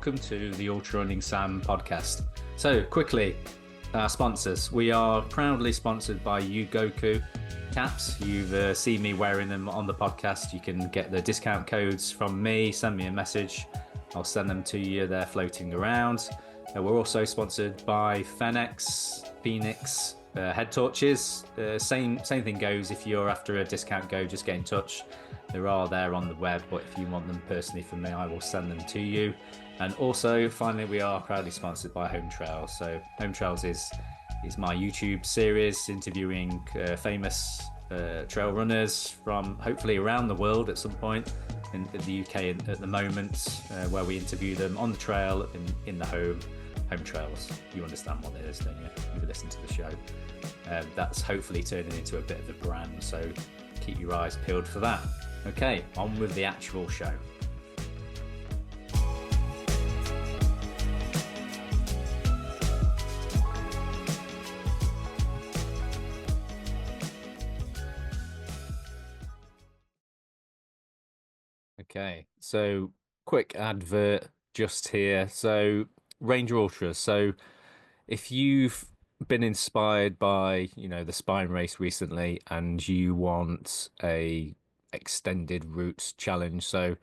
welcome to the Ultra Running Sam podcast. So, quickly, our sponsors. We are proudly sponsored by Yugoku caps. You've seen me wearing them on the podcast. You can get the discount codes from me. Send me a message. I'll send them to you. They're floating around. We're also sponsored by Phoenix head torches. Same thing goes. If you're after a discount code, just get in touch. There are there on the web, but if you want them personally from me, I will send them to you. And also, finally, we are proudly sponsored by Home Trails. So Home Trails is my YouTube series interviewing famous trail runners from hopefully around the world at some point. In the UK at the moment, where we interview them on the trail in the home trails. You understand what it is, don't you? You've listened to the show. That's hopefully turning into a bit of a brand, so keep your eyes peeled for that. Okay, on with the actual show. Okay, so quick advert just here. So Ranger Ultras. So if you've been inspired by, the Spine race recently and you want a extended routes challenge, and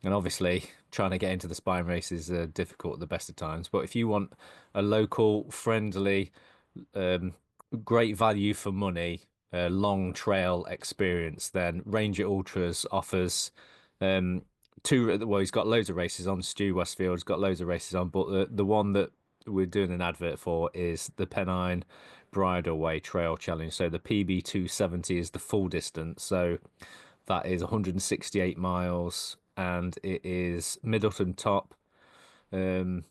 obviously trying to get into the Spine race is difficult at the best of times, but if you want a local, friendly, um, great value for money, long trail experience, then Ranger Ultras offers um, two. Well, he's got loads of races on. Stu Westfield's got loads of races on, but the one that we're doing an advert for is the Pennine Bridleway Trail Challenge. So the PB 270 is the full distance. So that is 168 miles, and it is Middleton Top to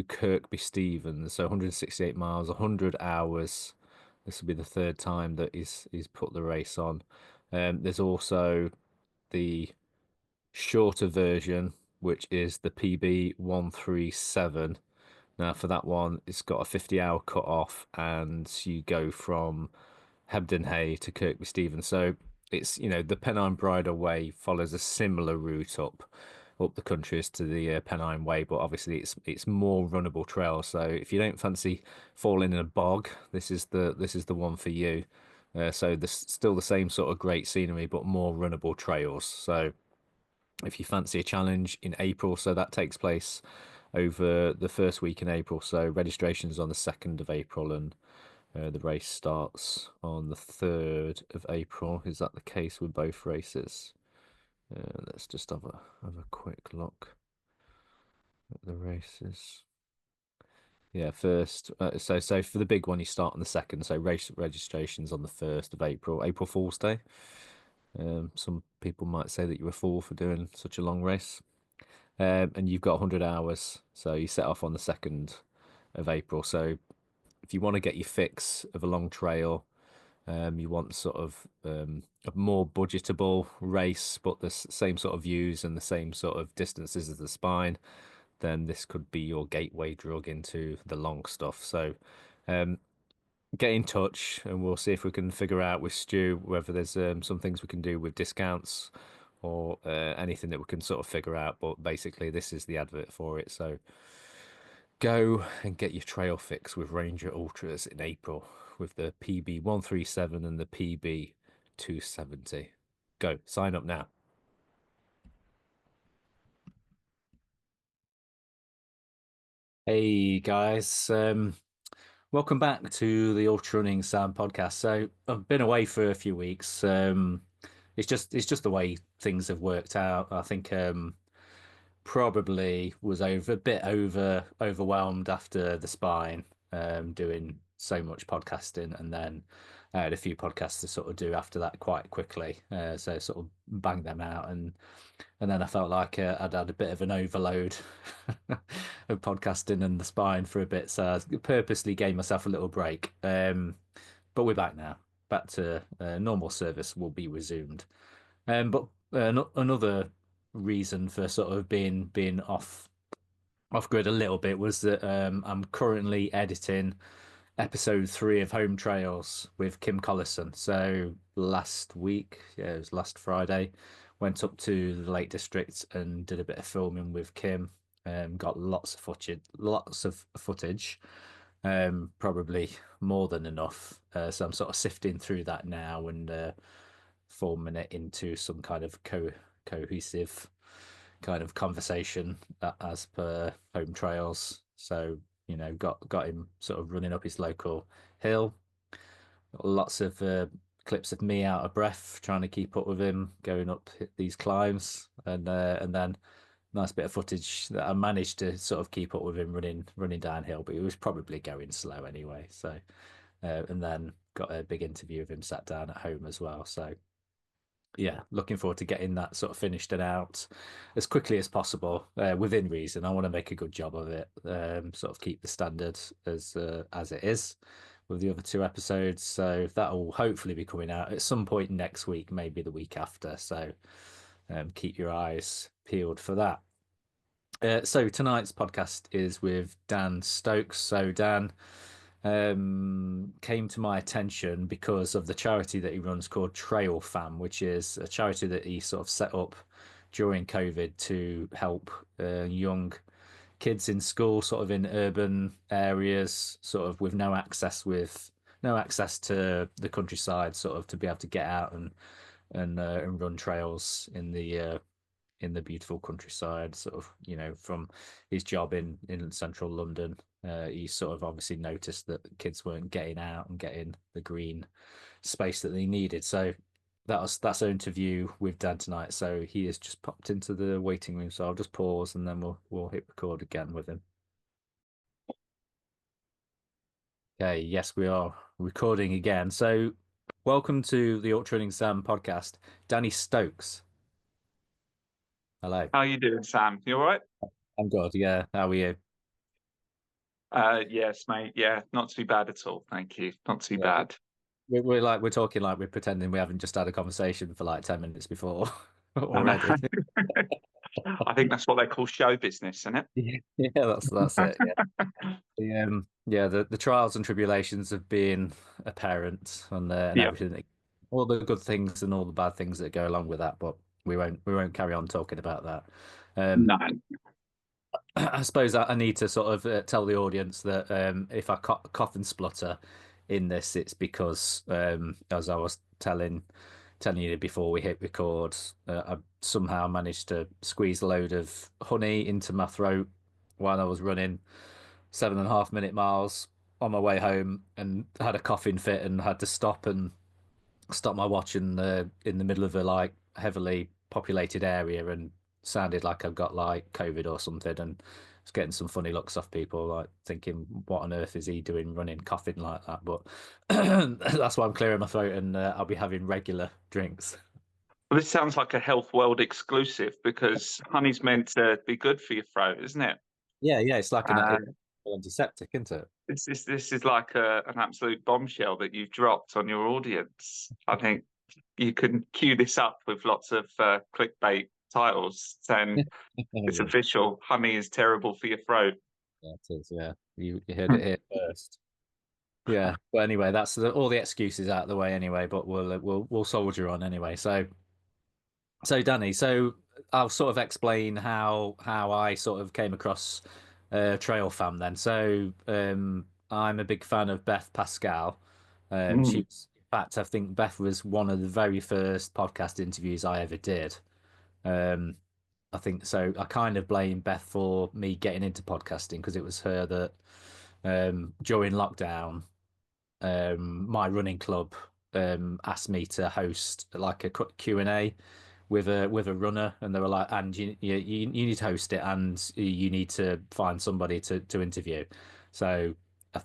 Kirkby Stevens. So 168 miles, 100 hours. This will be the third time that he's put the race on. There's also the shorter version, which is the PB 137. Now, for that one, it's got a 50-hour cut off, and you go from Hebden Hay to Kirkby Stevens. So it's, the Pennine Bridle Way follows a similar route up the country as to the Pennine Way, but obviously it's more runnable trail. So if you don't fancy falling in a bog, this is the one for you. So there's still the same sort of great scenery, but more runnable trails. So if you fancy a challenge in April, so that takes place over the first week in April. So registration's on the 2nd of April, and the race starts on the 3rd of April. Is that the case with both races? Let's just have a quick look at the races. Yeah, first. So for the big one, you start on the 2nd. So race registration's on the 1st of April, April Fool's Day. Some people might say that you're a fool for doing such a long race. And you've got 100 hours. So you set off on the 2nd of April. So if you want to get your fix of a long trail, you want sort of a more budgetable race, but the same sort of views and the same sort of distances as the Spine, then this could be your gateway drug into the long stuff. So get in touch and we'll see if we can figure out with Stu whether there's some things we can do with discounts or anything that we can sort of figure out. But basically, this is the advert for it. So go and get your trail fix with Ranger Ultras in April with the PB 137 and the PB 270. Go, sign up now. Hey guys, welcome back to the Ultra Running Sam podcast. So I've been away for a few weeks. It's just the way things have worked out. I think probably was a bit overwhelmed after the Spine, doing so much podcasting, and then I had a few podcasts to sort of do after that quite quickly. So sort of banged them out, and then I felt like I'd had a bit of an overload of podcasting and the Spine for a bit, so I purposely gave myself a little break. But we're back now, back to normal service will be resumed. But another reason for sort of being off grid a little bit was that I'm currently editing episode 3 of Home Trails with Kim Collison. So last week, yeah, it was last Friday, went up to the Lake District and did a bit of filming with Kim. Got lots of footage, probably more than enough. So I'm sort of sifting through that now and forming it into some kind of cohesive kind of conversation as per home trails. So, got him sort of running up his local hill. Lots of clips of me out of breath, trying to keep up with him, going up these climbs, and then nice bit of footage that I managed to sort of keep up with him running downhill, but he was probably going slow anyway. So, and then got a big interview of him sat down at home as well. So yeah, looking forward to getting that sort of finished and out as quickly as possible, within reason. I want to make a good job of it, sort of keep the standard as it is with the other two episodes. So that will hopefully be coming out at some point next week, maybe the week after. So keep your eyes peeled for that. So tonight's podcast is with Dan Stokes. So Dan came to my attention because of the charity that he runs called TrailFam, which is a charity that he sort of set up during COVID to help young kids in school, sort of in urban areas, sort of with no access to the countryside, sort of to be able to get out and run trails in the beautiful countryside, sort of, from his job in central London. He sort of obviously noticed that kids weren't getting out and getting the green space that they needed. So that's our interview with Dan tonight. So he has just popped into the waiting room. So I'll just pause and then we'll hit record again with him. Okay, yes, we are recording again. So welcome to the Ultra Running Sam podcast, Danny Stokes. Hello. How you doing, Sam? You all right? I'm good. Yeah. How are you? Yes, mate. Yeah, not too bad at all. Thank you. Not too Yeah. bad. We're talking like we're pretending we haven't just had a conversation for like 10 minutes before I know. already. I think that's what they call show business, isn't it? Yeah, that's it. Yeah. The trials and tribulations of being a parent and Yeah. everything, all the good things and all the bad things that go along with that. But we won't carry on talking about that. Um, No. I suppose I need to sort of tell the audience that if I cough and splutter in this, it's because as I was telling you before we hit record, I somehow managed to squeeze a load of honey into my throat while I was running 7.5 minute miles on my way home and had a coughing fit and had to stop my watch in the middle of a like heavily populated area and sounded like I've got like COVID or something and was getting some funny looks off people like thinking what on earth is he doing running coughing like that, but that's why I'm clearing my throat and I'll be having regular drinks. Well, this sounds like a Health World exclusive because honey's meant to be good for your throat, isn't it? Yeah, it's like an Uh, antiseptic, isn't it? this is like an absolute bombshell that you've dropped on your audience. I think you can cue this up with lots of clickbait titles saying it's Yeah, official, honey is terrible for your throat. yeah, it is. Yeah, you heard it here first. Yeah, but anyway, that's all the excuses out of the way anyway. But we'll soldier on anyway. So Danny, so I'll sort of explain how I sort of came across TrailFam then. So I'm a big fan of Beth Pascal. Mm. She's in fact I think Beth was one of the very first podcast interviews I ever did. Um, I think so. I kind of blame Beth for me getting into podcasting because it was her that during lockdown my running club asked me to host like a Q&A with a runner, and they were like, and you need to host it, and you need to find somebody to interview. So I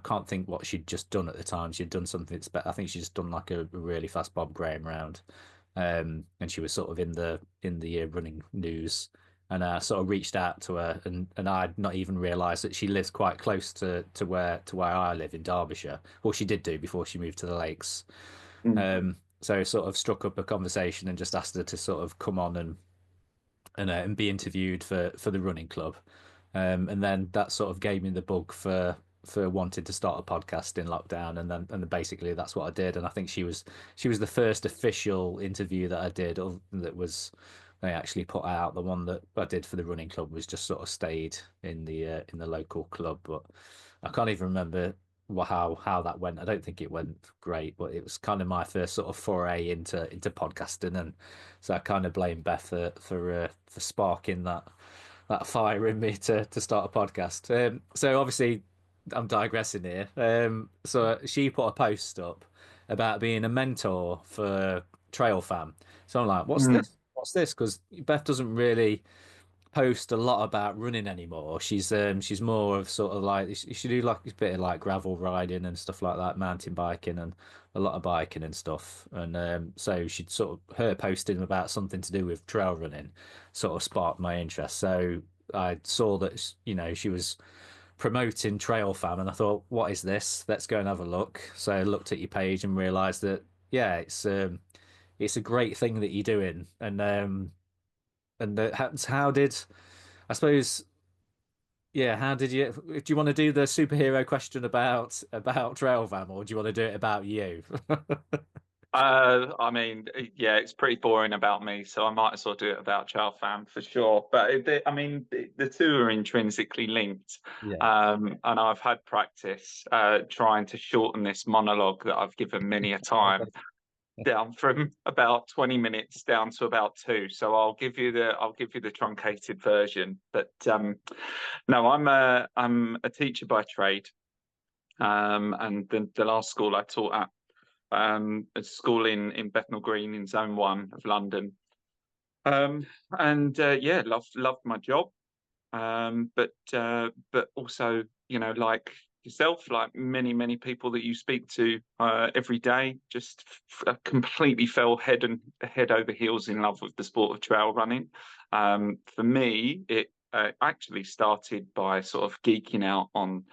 can't think what she'd just done at the time. She'd done something I think she'd just done like a really fast Bob Graham round, and she was sort of in the running news. And I sort of reached out to her, and I'd not even realised that she lives quite close to where I live in Derbyshire. Well, she did do before she moved to the lakes. Mm. So sort of struck up a conversation and just asked her to sort of come on and be interviewed for the running club. And then that sort of gave me the bug for for wanting to start a podcast in lockdown, and then basically that's what I did. And I think she was the first official interview that I did that was they actually put out. The one that I did for the running club was just sort of stayed in the local club, but I can't even remember how that went. I don't think it went great, but it was kind of my first sort of foray into podcasting, and so I kind of blame Beth for sparking that fire in me to start a podcast. So obviously, I'm digressing here. So she put a post up about being a mentor for TrailFam. So I'm like, what's Mm. this? What's this? Because Beth doesn't really post a lot about running anymore. She's more of sort of like she do like a bit of like gravel riding and stuff like that, mountain biking and a lot of biking and stuff. And so she'd sort of her posting about something to do with trail running sort of sparked my interest. So I saw that she was promoting TrailFam and I thought, what is this? Let's go and have a look. So I looked at your page and realized that yeah, it's a great thing that you're doing. And how did I suppose, yeah, how did you do you want to do the superhero question about TrailFam or do you want to do it about you? I mean, yeah, it's pretty boring about me, so I might as well do it about TrailFam for sure. But I mean, the two are intrinsically linked, Yeah. and I've had practice trying to shorten this monologue that I've given many a time down from about 20 minutes down to about two. So I'll give you the truncated version. But no, I'm a teacher by trade, and the last school I taught at a school in Bethnal Green in Zone 1 of London. And yeah, loved my job. But also, like yourself, like many people that you speak to every day, just completely fell head over heels in love with the sport of trail running. For me, it actually started by sort of geeking out on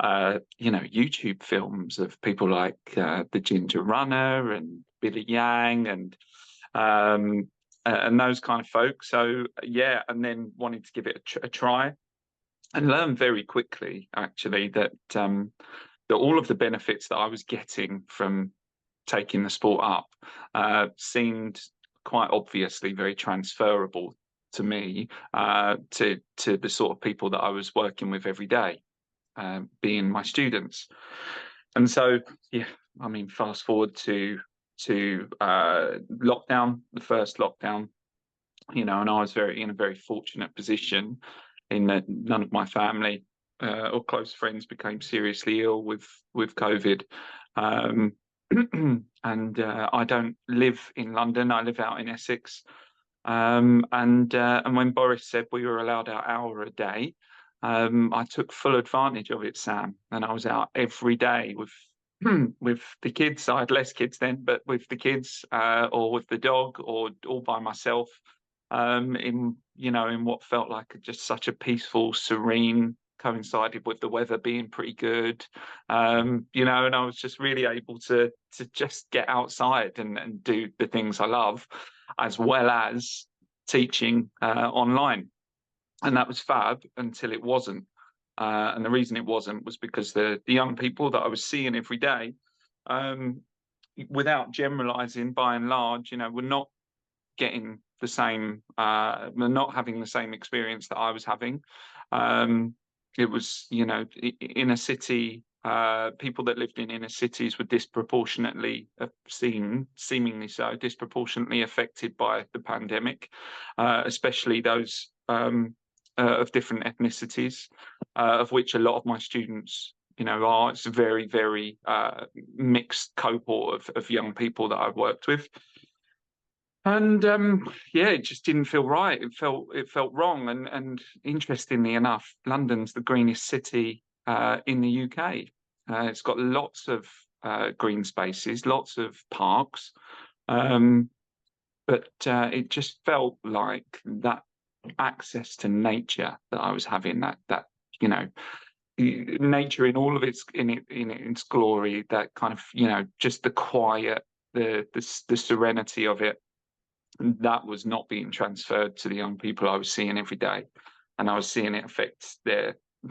YouTube films of people like the Ginger Runner and Billy Yang and those kind of folks. So yeah, and then wanting to give it a try and learn very quickly, actually, that all of the benefits that I was getting from taking the sport up seemed quite obviously very transferable to me, to the sort of people that I was working with every day, being my students. And so, yeah, I mean, fast forward to lockdown, the first lockdown, and I was in a very fortunate position in that none of my family or close friends became seriously ill with COVID. Um, and I don't live in London. I live out in Essex. And when Boris said we were allowed our hour a day, I took full advantage of it, Sam. And I was out every day with with the kids. I had less kids then, but with the kids or with the dog or all by myself, in what felt like just such a peaceful, serene, coincided with the weather being pretty good, and I was just really able to just get outside and do the things I love, as well as teaching online. And that was fab until it wasn't. And the reason it wasn't was because the young people that I was seeing every day, um, without generalizing by and large, were not getting the same, not having the same experience that I was having. It was, in a city, people that lived in inner cities were disproportionately seemingly so, disproportionately affected by the pandemic, especially those of different ethnicities, of which a lot of my students are. It's a very, very mixed cohort of young people that I've worked with. And yeah, it just didn't feel right. It felt wrong. And interestingly enough, London's the greenest city in the UK. It's got lots of green spaces, lots of parks, um, but it just felt like that access to nature that I was having, that you know nature in all of its glory, that kind of just the quiet, the serenity of it, that was not being transferred to the young people I was seeing every day, and I was seeing it affect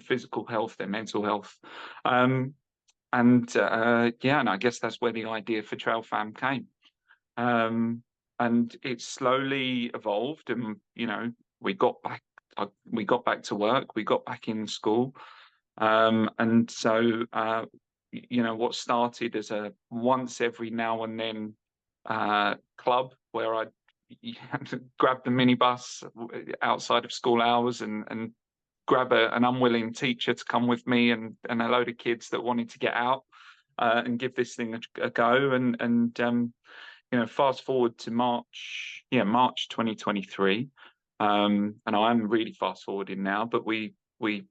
physical health, their mental health. Um, and I guess that's where the idea for TrailFam came. Um, and it slowly evolved, and we got back. We got back to work. We got back in school, and so what started as a once every now and then club where I grab the minibus outside of school hours and grab an unwilling teacher to come with me and a load of kids that wanted to get out and give this thing a go. Fast forward to March 2023, and I'm really fast forwarding now, but we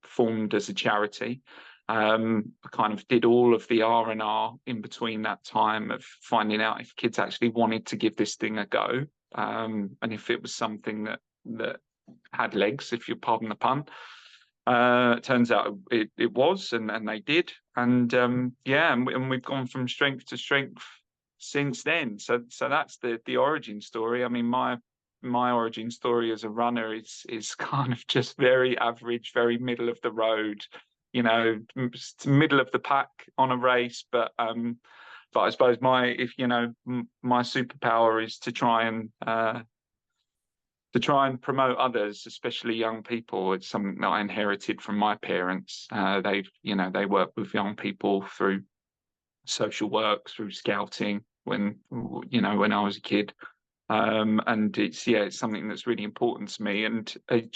formed as a charity. I kind of did all of the R&R in between that time of finding out if kids actually wanted to give this thing a go, and if it was something that had legs, if you pardon the pun. It turns out it was, and they did, and we've gone from strength to strength since then. So that's the origin story. I mean, my origin story as a runner is kind of just very average, very middle of the road, middle of the pack on a race. But I suppose my superpower is to try and promote others, especially young people. It's something that I inherited from my parents. They work with young people through social work, through scouting when I was a kid. And it's something that's really important to me. And I'm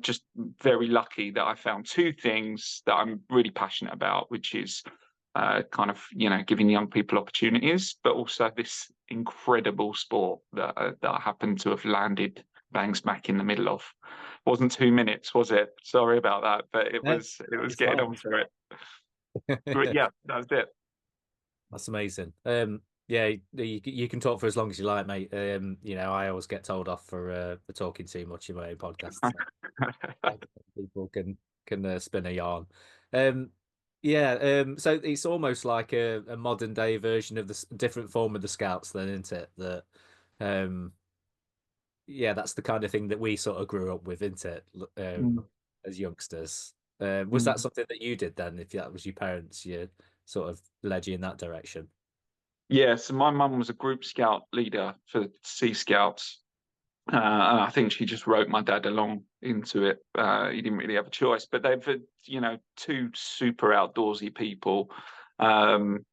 just very lucky that I found two things that I'm really passionate about, which is giving young people opportunities, but also this incredible sport that I happen to have landed bang smack in the middle of. Wasn't 2 minutes, was it? Sorry about that, but it No, was it was it's getting fine. on for it. But yeah, that was it. That's amazing. Yeah, you can talk for as long as you like, mate. I always get told off for talking too much in my own podcast. So people can spin a yarn. Um, yeah. So it's almost like a modern day version of the different form of the Scouts, then, isn't it? That, um, yeah, that's the kind of thing that we sort of grew up with, isn't it? Mm, As youngsters. Was that mm. something that you did then? If that was your parents, you sort of led you in that direction? Yeah, so my mum was a group scout leader for Sea Scouts. And I think she just wrote my dad along into it. He didn't really have a choice, but they've, two super outdoorsy people. Um,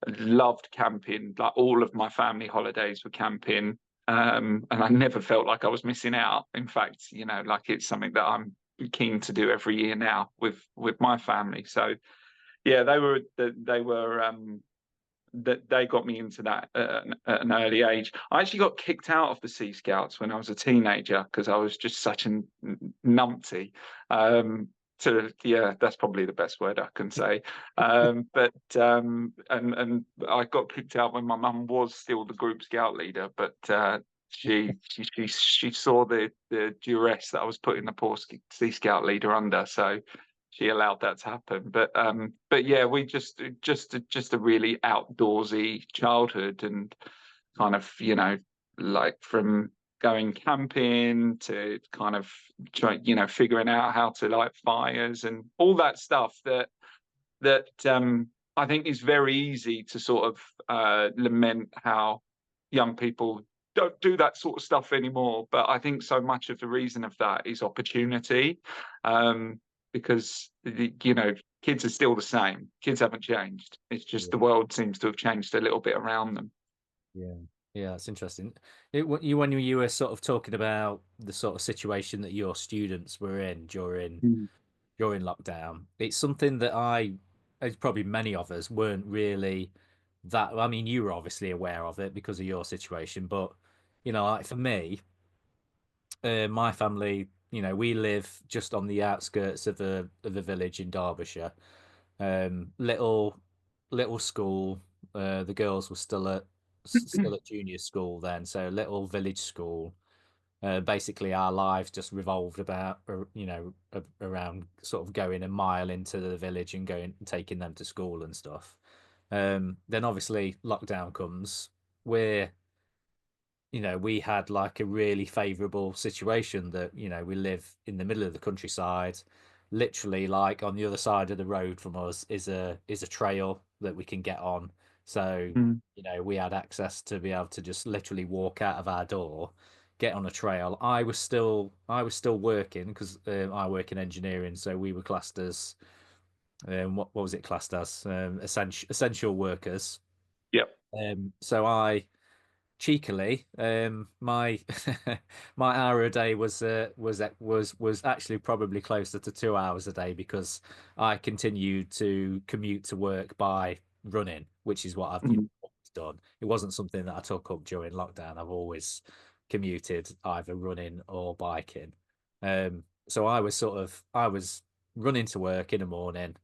Loved camping. Like all of my family holidays were camping. And I never felt like I was missing out. In fact, like it's something that I'm keen to do every year now with my family. So yeah, they were that they got me into that at an early age. I actually got kicked out of the Sea Scouts when I was a teenager because I was just such a numpty. That's probably the best word I can say. And I got kicked out when my mum was still the group scout leader, but she saw the duress that I was putting the poor Sea Scout leader under, so she allowed that to happen. But yeah, we just a really outdoorsy childhood, and kind of like from going camping to kind of figuring out how to light fires and all that stuff that I think is very easy to sort of lament how young people don't do that sort of stuff anymore. But I think so much of the reason of that is opportunity, um, because kids are still the same. Kids haven't changed. It's just the Yeah. world seems to have changed a little bit around them. Yeah. Yeah, that's interesting. When you were sort of talking about the sort of situation that your students were in Mm. during lockdown, it's something that as probably many of us weren't really that. I mean, you were obviously aware of it because of your situation, but like for me, my family, we live just on the outskirts of a village in Derbyshire. Little school. The girls were still at junior school then, so little village school. Basically, our lives just revolved about, around sort of going a mile into the village and going taking them to school and stuff. Then obviously lockdown comes. We're we had like a really favorable situation that, we live in the middle of the countryside. literally like on the other side of the road from us is a trail that we can get on. So, Mm, we had access to be able to just literally walk out of our door, get on a trail. I was still working because I work in engineering, so we were classed as what was it classed as essential workers. yep. So I cheekily, my my hour a day was actually probably closer to 2 hours a day because I continued to commute to work by running, which is what I've Mm. always done. It wasn't something that I took up during lockdown. I've always commuted either running or biking. So I was running to work in the morning,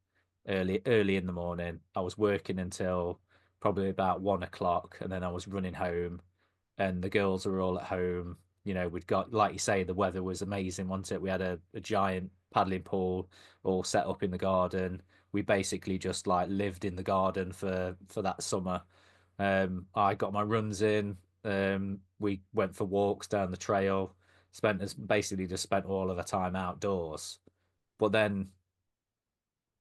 early in the morning. I was working until probably about 1 o'clock, and then I was running home, and the girls were all at home. We'd got, like you say, the weather was amazing, wasn't it? We had a giant paddling pool all set up in the garden. We basically just like lived in the garden for that summer. I got my runs in. We went for walks down the trail. Basically just spent all of the time outdoors. But then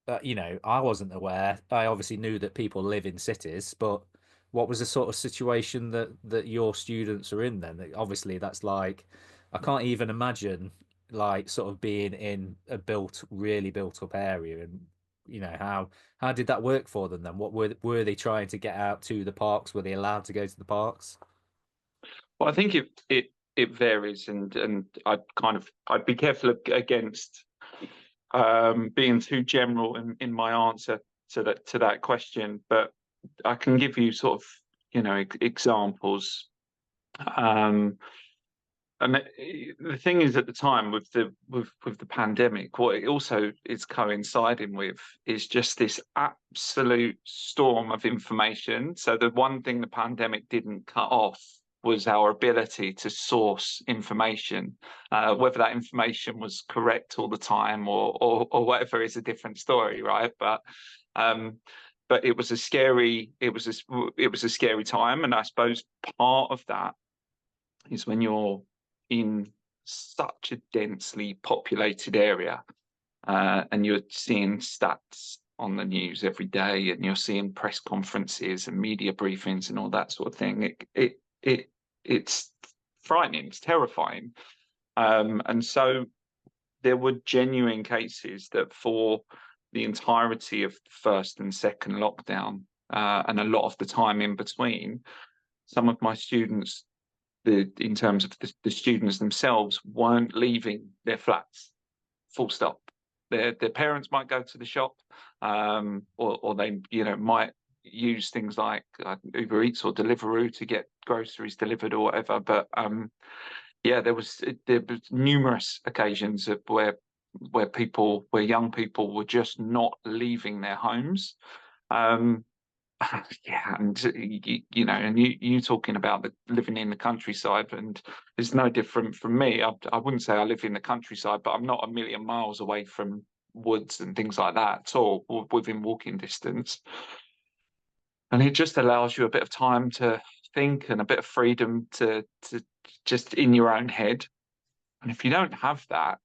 I wasn't aware. I obviously knew that people live in cities, but what was the sort of situation that your students are in then? Obviously, that's like I can't even imagine like sort of being in a really built up area, and how did that work for them then? What were they trying to get out to the parks? Were they allowed to go to the parks? Well, I think it varies, and I'd be careful against being too general in my answer to that question, but I can give you sort of examples. Um, and the thing is, at the time with the pandemic, what it also is coinciding with is just this absolute storm of information. So the one thing the pandemic didn't cut off was our ability to source information. Whether that information was correct all the time or whatever is a different story, right? Um, but it was a scary time, and I suppose part of that is when you're in such a densely populated area, and you're seeing stats on the news every day, and you're seeing press conferences and media briefings and all that sort of thing. It's frightening, it's terrifying. And so there were genuine cases that for the entirety of the first and second lockdown, and a lot of the time in between, some of my students, in terms of the students themselves, weren't leaving their flats. Full stop. Their parents might go to the shop, or they might use things like Uber Eats or Deliveroo to get groceries delivered or whatever. But yeah, there was numerous occasions of where young people were just not leaving their homes. Um, Yeah, and and you talking about living in the countryside, and it's no different from me. I wouldn't say I live in the countryside, but I'm not a million miles away from woods and things like that at all, within walking distance. And it just allows you a bit of time to think and a bit of freedom to just in your own head. And if you don't have that,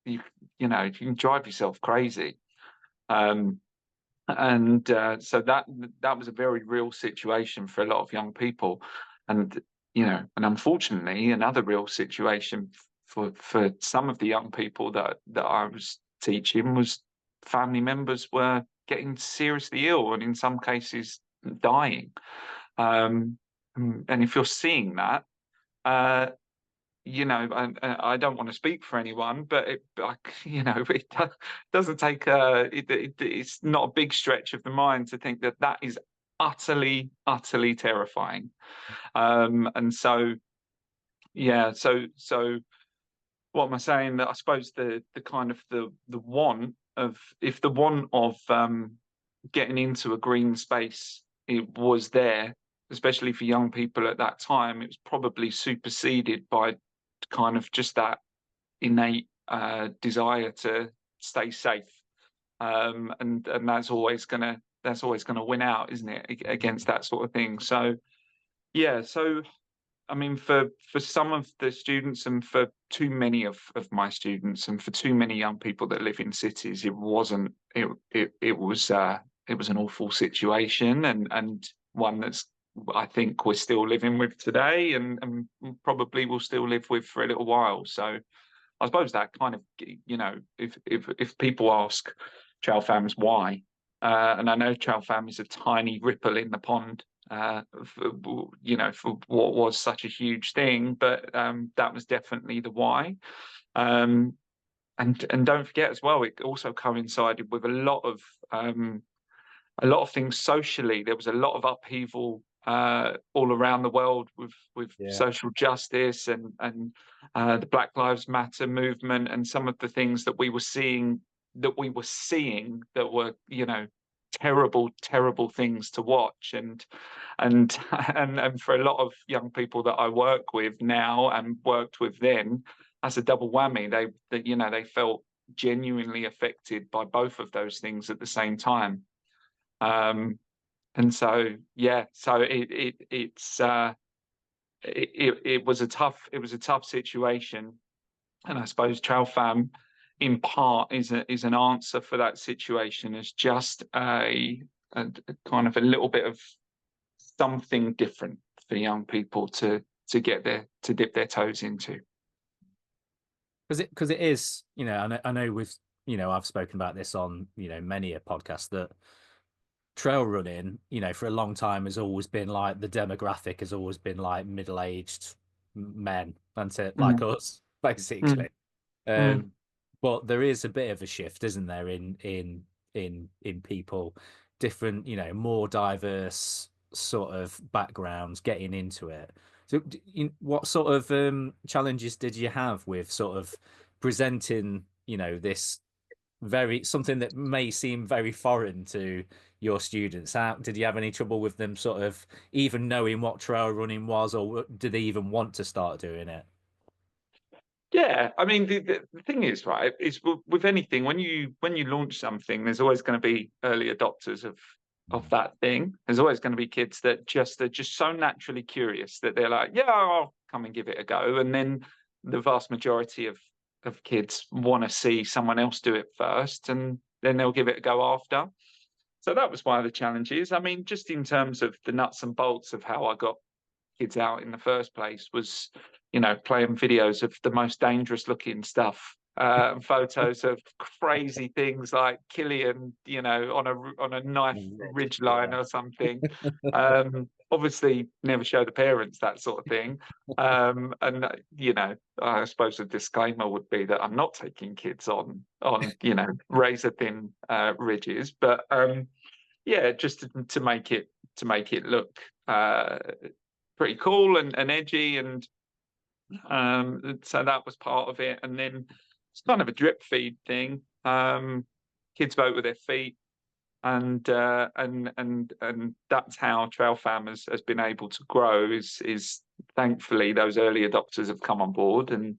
you you can drive yourself crazy. Um, and so that was a very real situation for a lot of young people, and and unfortunately another real situation for some of the young people that I was teaching was family members were getting seriously ill, and in some cases dying. And if you're seeing that, uh I don't want to speak for anyone, but it doesn't take it's not a big stretch of the mind to think that that is utterly, utterly terrifying. And so, yeah, so what am I saying? That I suppose the kind of the want of if the want of getting into a green space, it was there, especially for young people at that time, it was probably superseded by kind of just that innate desire to stay safe. And that's always gonna win out, isn't it, against that sort of thing? So yeah, so I mean, for some of the students and for too many of my students and for too many young people that live in cities, it wasn't it was an awful situation and one that's I think we're still living with today and probably will still live with for a little while. So I suppose that kind of, if people ask TrailFams why, and I know TrailFam is a tiny ripple in the pond, for what was such a huge thing, but that was definitely the why. Um, and don't forget as well, it also coincided with a lot of things socially. There was a lot of upheaval all around the world with Yeah. social justice and the Black Lives Matter movement and some of the things that we were seeing that were terrible things to watch and and for a lot of young people that I work with now and worked with then, that's a double whammy. They felt genuinely affected by both of those things at the same time. Um, and so yeah, so it was a tough situation, and I suppose TrailFam in part is an answer for that situation. Is just a kind of a little bit of something different for young people to dip their toes into. Because it is, I know we've, I've spoken about this on, many a podcast that trail running, for a long time has always been like the demographic has always been like middle-aged men, and it like Mm, us, mm, basically. mm. Um, but there is a bit of a shift, isn't there, in people, different, more diverse sort of backgrounds getting into it. So, what sort of challenges did you have with sort of presenting, this very something that may seem very foreign to your students? How did you have any trouble with them sort of even knowing what trail running was, or did they even want to start doing it? Yeah, I mean the thing is, right, is with anything when you launch something, there's always going to be early adopters of Mm. that thing. There's always going to be kids that are just so naturally curious that they're like, yeah, I'll come and give it a go. And then the vast majority of kids want to see someone else do it first, and then they'll give it a go after. So that was one of the challenges. I mean, just in terms of the nuts and bolts of how I got kids out in the first place was, playing videos of the most dangerous looking stuff, photos of crazy things like Killian, on a knife ridge line Yeah. or something. Obviously, never show the parents that sort of thing. And I suppose the disclaimer would be that I'm not taking kids on razor thin ridges, but yeah, just to make it look pretty cool and edgy, and so that was part of it. And then it's kind of a drip feed thing. Kids vote with their feet, and that's how TrailFam has been able to grow. Is thankfully those early adopters have come on board and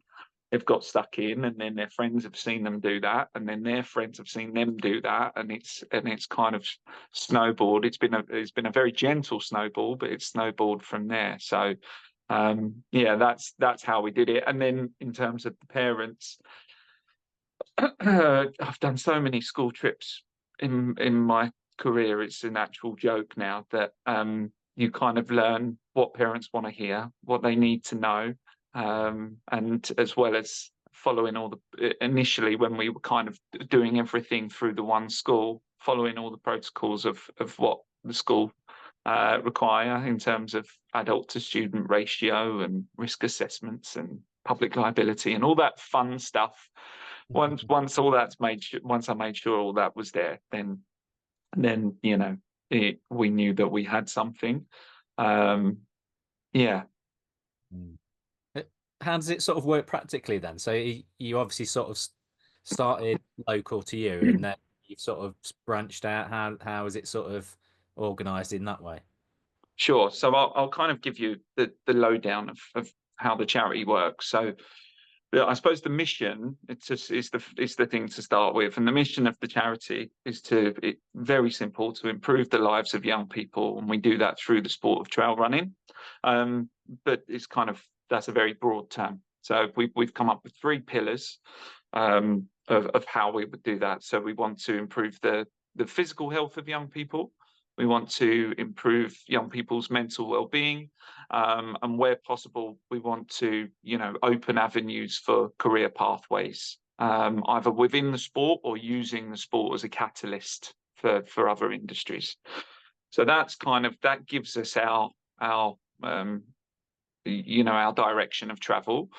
they've got stuck in, and then their friends have seen them do that, and then their friends have seen them do that, and it's kind of snowballed. It's been a very gentle snowball, but it's snowballed from there. So yeah, that's how we did it. And then in terms of the parents, I've done so many school trips in my career. It's an actual joke now that you kind of learn what parents want to hear, what they need to know, and as well as following all the initially when we were kind of doing everything through the one school, following all the protocols of what the school require in terms of adult to student ratio and risk assessments and public liability and all that fun stuff. Once all that's made, once I made sure all that was there, then we knew that we had something. Um, yeah, Mm. How does it sort of work practically then? So you obviously sort of started local to you, and then you've sort of branched out. How is it sort of organized in that way? sure. So I'll kind of give you the lowdown of how the charity works. So yeah, I suppose the mission is the thing to start with, and the mission of the charity is very simple, to improve the lives of young people, and we do that through the sport of trail running. but it's kind of, that's a very broad term. So we've come up with 3 pillars of how we would do that. So we want to improve the physical health of young people. We want to improve young people's mental well-being, and where possible, we want to, open avenues for career pathways, either within the sport or using the sport as a catalyst for other industries. So that gives us our our direction of travel.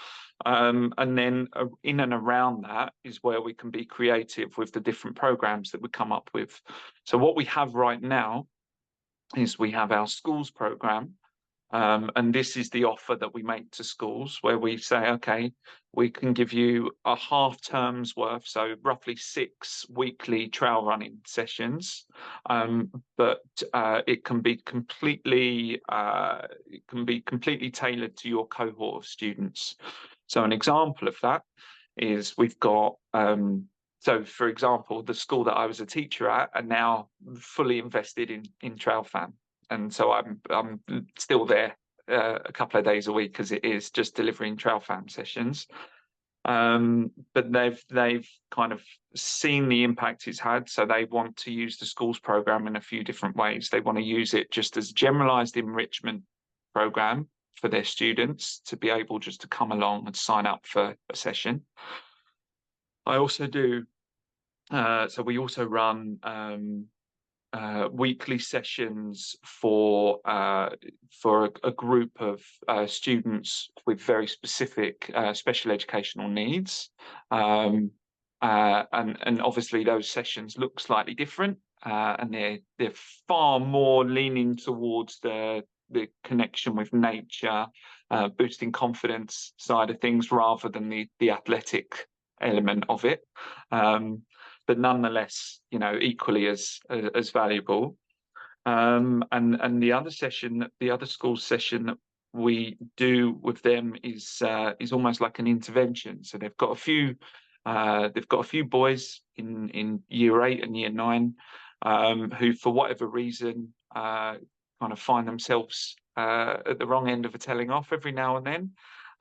And then in and around that is where we can be creative with the different programs that we come up with. So what we have right now is we have our schools program, and this is the offer that we make to schools, where we say, okay, we can give you a half term's worth, so roughly 6 weekly trail running sessions, but it can be completely tailored to your cohort of students. So an example of that is we've got. So, for example, the school that I was a teacher at are now fully invested in TrailFam, and so I'm still there a couple of days a week, as it is just delivering TrailFam sessions. But they've kind of seen the impact it's had, so they want to use the schools program in a few different ways. They want to use it just as generalized enrichment program for their students to be able just to come along and sign up for a session. I also do. So we also run weekly sessions for a group of students with very specific special educational needs, and obviously those sessions look slightly different, and they're far more leaning towards the connection with nature, boosting confidence side of things, rather than the athletic element of it. But nonetheless, equally as valuable. And the other school session that we do with them is almost like an intervention. So they've got a few boys in year 8 and year 9, who, for whatever reason, kind of find themselves at the wrong end of a telling off every now and then.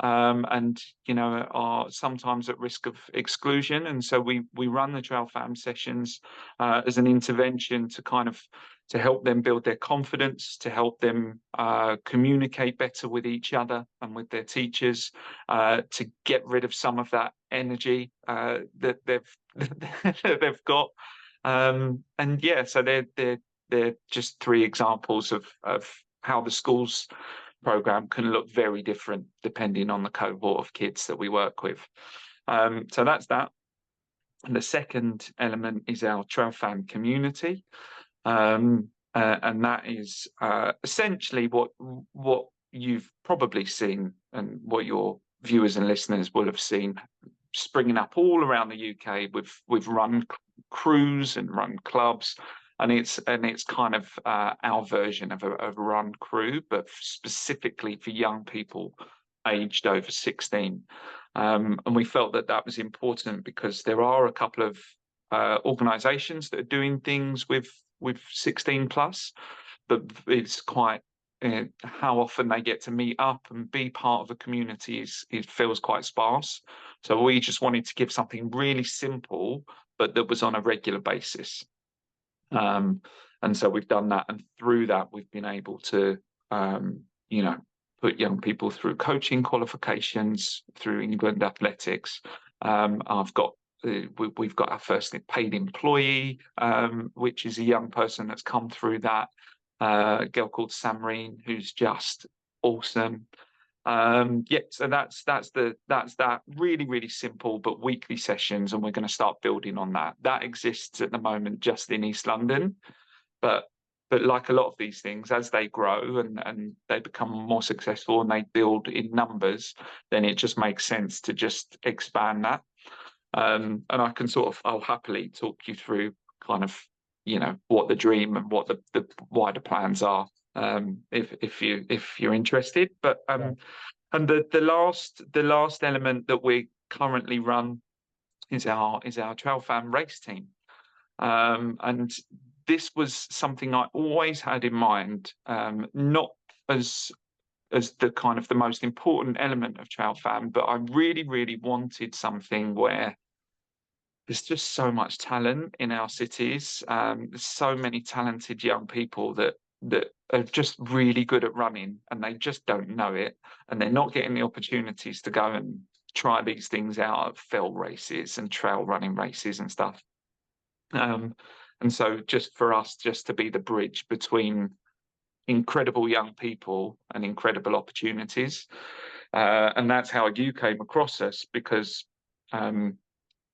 And are sometimes at risk of exclusion, and so we run the TrailFam sessions as an intervention to help them build their confidence, to help them communicate better with each other and with their teachers, to get rid of some of that energy that they've got. And yeah, so they're just 3 examples of how the schools program can look very different depending on the cohort of kids that we work with. So that's that. And the second element is our TrailFam community, and that is essentially what you've probably seen, and what your viewers and listeners will have seen, springing up all around the UK with run crews and run clubs. And it's kind of our version of a run crew, but specifically for young people aged over 16. And we felt that was important because there are a couple of organisations that are doing things with 16 plus, but it's quite how often they get to meet up and be part of a community it feels quite sparse. So we just wanted to give something really simple, but that was on a regular basis. And so we've done that, and through that we've been able to put young people through coaching qualifications through England Athletics. We've got our first paid employee, which is a young person that's come through that, a girl called Samreen, who's just awesome. So that's that really, really simple but weekly sessions, and we're going to start building on that. That exists at the moment just in East London, but like a lot of these things, as they grow and they become more successful and they build in numbers, then it just makes sense to just expand that. And I'll happily talk you through kind of what the dream and what the wider plans are, if you're interested. But and the last element that we currently run is our TrailFam race team, and this was something I always had in mind, not as as the kind of the most important element of TrailFam, but I really, really wanted something where there's just so much talent in our cities. There's so many talented young people that are just really good at running, and they just don't know it, and they're not getting the opportunities to go and try these things out at fell races and trail running races and stuff. Um, and so, just for us, just to be the bridge between incredible young people and incredible opportunities, and that's how you came across us because. Um,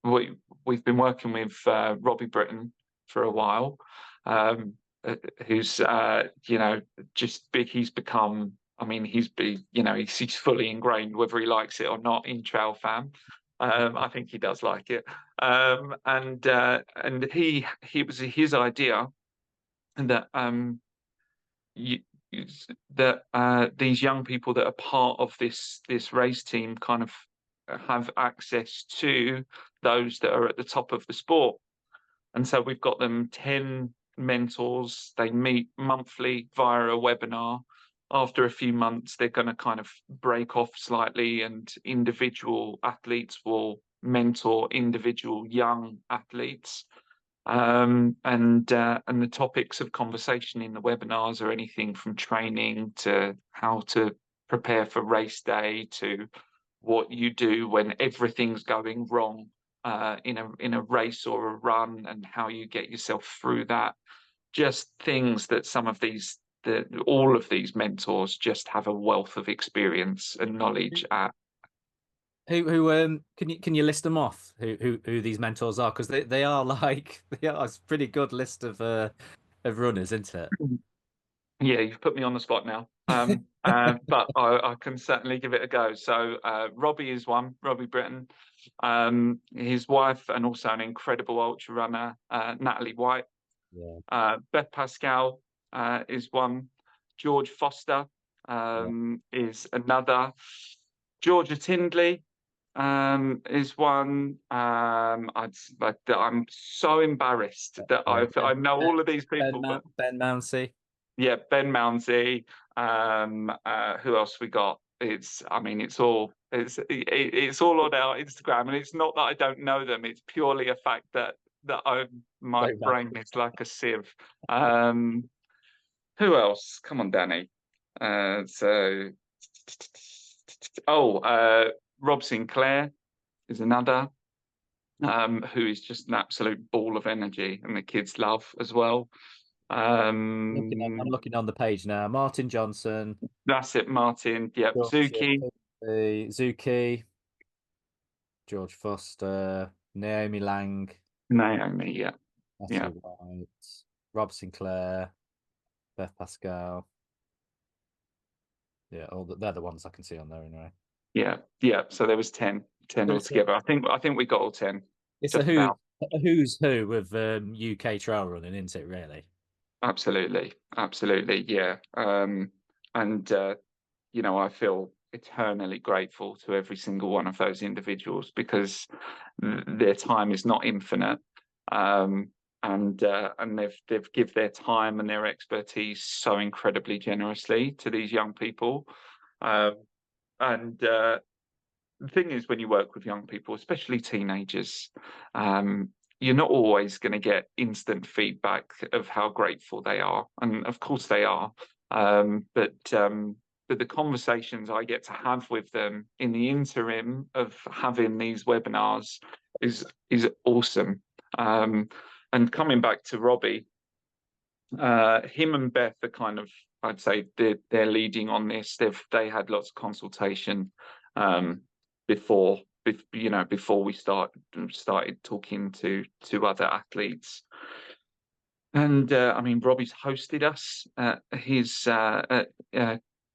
we we've been working with Robbie Britton for a while, um, who's just big. He's become. I mean, he's fully ingrained, whether he likes it or not, in TrailFam. I think he does like it, and he was his idea that you, that these young people that are part of this race team kind of have access to those that are at the top of the sport. And so we've got them 10 mentors. They meet monthly via a webinar. After a few months, they're going to kind of break off slightly, and individual athletes will mentor individual young athletes. And the topics of conversation in the webinars are anything from training to how to prepare for race day to what you do when everything's going wrong in a race or a run, and how you get yourself through that. Just things that all of these mentors just have a wealth of experience and knowledge at. Who can you list them off? Who these mentors are? Because they are like they are a pretty good list of runners, isn't it? Yeah, you've put me on the spot now. But I can certainly give it a go. So Robbie is one, Robbie Britton. His wife and also an incredible ultra runner, Natalie White. Yeah, Beth Pascal is one. George Foster yeah. is another. Georgia Tindley is one. I'm so embarrassed that I know all of these people, but Ben Mounsey. yeah, Ben Mounsey. Who else we got? I mean, it's all on our Instagram, and it's not that I don't know them. It's purely a fact that my So bad. brain is like a sieve. Um, who else? Come on, Danny. So, oh, Rob Sinclair is another, who is just an absolute ball of energy, and the kids love as well. I'm looking on the page now. Martin Johnson, That's it, Martin. Yep, Zuki, Zuki, George Foster, Naomi Lang, Naomi. Yeah, Natalie yeah, White, Rob Sinclair, Beth Pascal. Yeah, they're the ones I can see on there anyway. yeah, yeah. So there was 10 So it's a, altogether. I think we got all 10, it's just about. a who's who of UK trail running, isn't it, really? Absolutely, absolutely. Yeah. And I feel eternally grateful to every single one of those individuals because their time is not infinite. Um, and they've give their time and their expertise so incredibly generously to these young people. And The thing is, when you work with young people, especially teenagers, um, you're not always going to get instant feedback of how grateful they are, and of course they are. But the conversations I get to have with them in the interim of having these webinars is awesome. Um, and coming back to Robbie, him and Beth are kind of, I'd say they're leading on this. They had lots of consultation um, before we started talking to other athletes. And I mean, Robbie's hosted us at his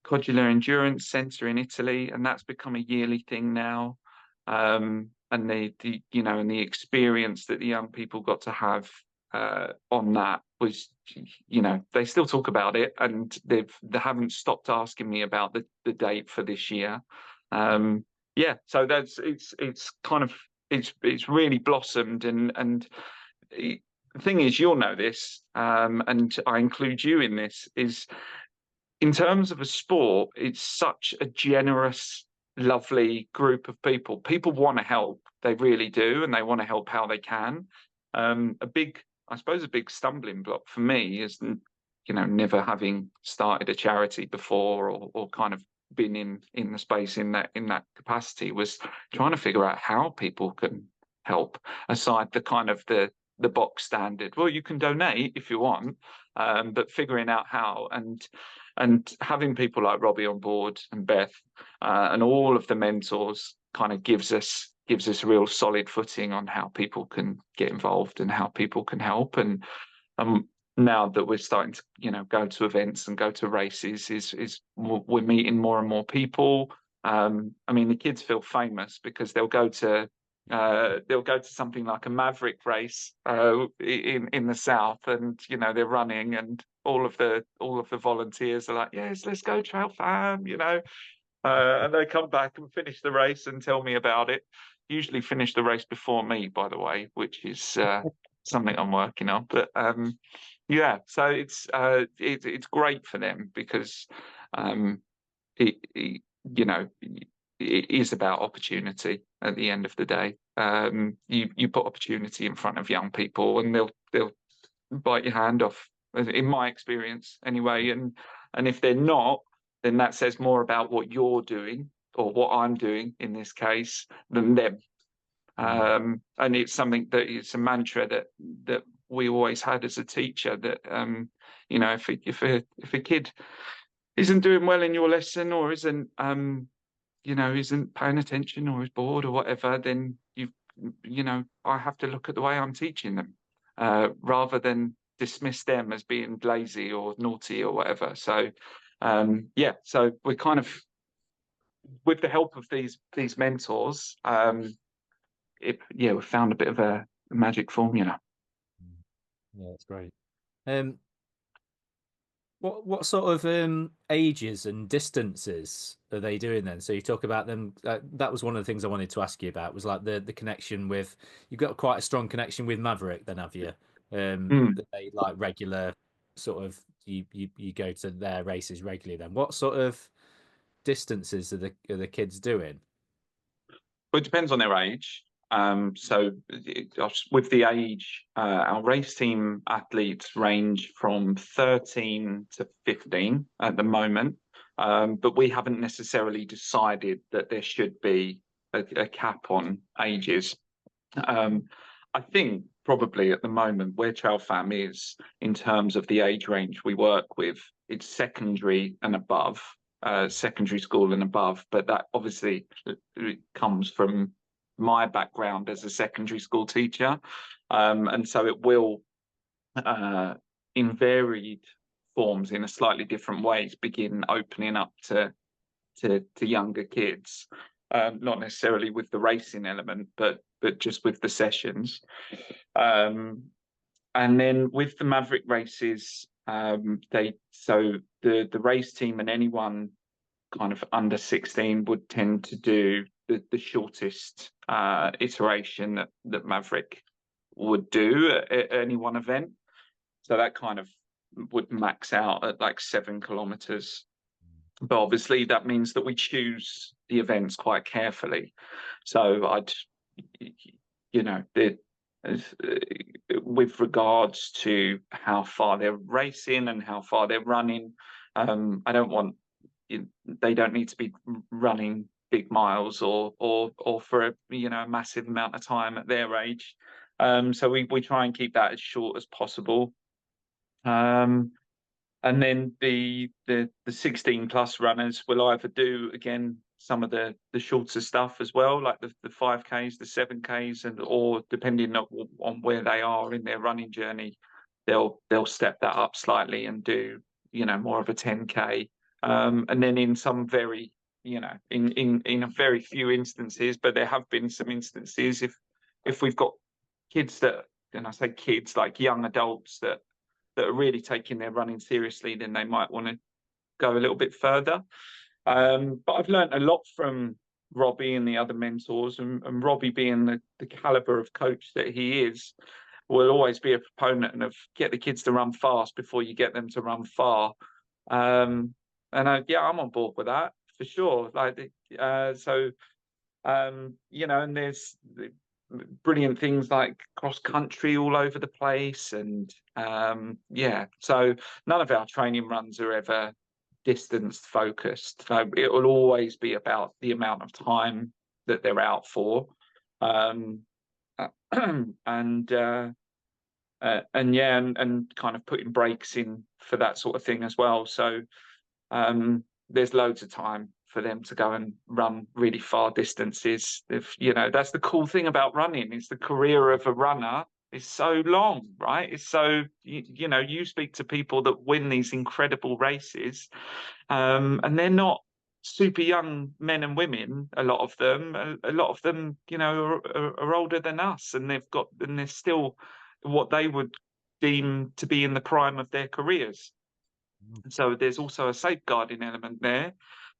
Codular Endurance Centre in Italy, and that's become a yearly thing now. And the experience that the young people got to have on that was, they still talk about it, and they haven't stopped asking me about the date for this year. Yeah, so it's kind of it's really blossomed, and the thing is, you'll know this, and I include you in this, is in terms of a sport, it's such a generous, lovely group of people. People want to help, they really do, and they want to help how they can. I suppose, a big stumbling block for me is, never having started a charity before, or kind of been in the space in that capacity, was trying to figure out how people can help, aside the kind of the box standard. Well, you can donate if you want, but figuring out how, and having people like Robbie on board, and Beth, and all of the mentors, kind of gives us real solid footing on how people can get involved and how people can help. And now that we're starting to, go to events and go to races, is we're meeting more and more people. I mean, the kids feel famous because they'll go to something like a Maverick race in the south, and they're running, and all of the volunteers are like, yes, let's go TrailFam, and they come back and finish the race and tell me about it. Usually finish the race before me, by the way, which is something I'm working on. But yeah, so it's great for them, because it it is about opportunity at the end of the day. You put opportunity in front of young people, and they'll bite your hand off, in my experience anyway. And if they're not, then that says more about what you're doing, or what I'm doing in this case, than them. Mm. And it's something that it's a mantra that we always had as a teacher, that if a kid isn't doing well in your lesson, or isn't paying attention, or is bored, or whatever, then I have to look at the way I'm teaching them, rather than dismiss them as being lazy or naughty or whatever. So yeah, so we're kind of, with the help of these mentors, we've found a bit of a magic formula. Yeah, that's great. Um, what sort of ages and distances are they doing then? So you talk about them. That was one of the things I wanted to ask you about. Was like the connection with. You've got quite a strong connection with Maverick, then have you? Mm. That they like regular sort of. You go to their races regularly. Then what sort of distances are the kids doing? Well, it depends on their age. With the age, our race team athletes range from 13 to 15 at the moment. But we haven't necessarily decided that there should be a cap on ages. Um, I think probably at the moment, where TrailFam is in terms of the age range we work with, it's secondary and above, secondary school and above. But that obviously comes from my background as a secondary school teacher. And so it will, uh, in varied forms, in a slightly different ways, begin opening up to younger kids. Not necessarily with the racing element, but just with the sessions. Um, and then with the Maverick races, the race team and anyone kind of under 16 would tend to do the shortest iteration that Maverick would do at any one event. So that kind of would max out at like 7 kilometers. But obviously that means that we choose the events quite carefully. So the, with regards to how far they're racing and how far they're running, I don't want, they don't need to be running big miles, or for a massive amount of time at their age. So we try and keep that as short as possible. Um, and then the 16 plus runners will either do, again, some of the shorter stuff as well, like the 5Ks, the 7Ks, or depending on where they are in their running journey, they'll step that up slightly and do more of a 10K. And then in some very, in a very few instances, but there have been some instances, if we've got kids that, and I say kids, like young adults that are really taking their running seriously, then they might want to go a little bit further. But I've learned a lot from Robbie and the other mentors, and Robbie, being the caliber of coach that he is, will always be a proponent of get the kids to run fast before you get them to run far. And yeah, I'm on board with that for sure. Like, you know, and there's brilliant things like cross country all over the place, and yeah. So none of our training runs are ever distance focused. So it will always be about the amount of time that they're out for, um, and yeah, and kind of putting breaks in for that sort of thing as well. So there's loads of time for them to go and run really far distances. If you know, that's the cool thing about running, is the career of a runner is so long, right? It's so you know, you speak to people that win these incredible races, and they're not super young men and women. A lot of them, a lot of them, you know, are older than us, and they're still what they would deem to be in the prime of their careers. So there's also a safeguarding element there,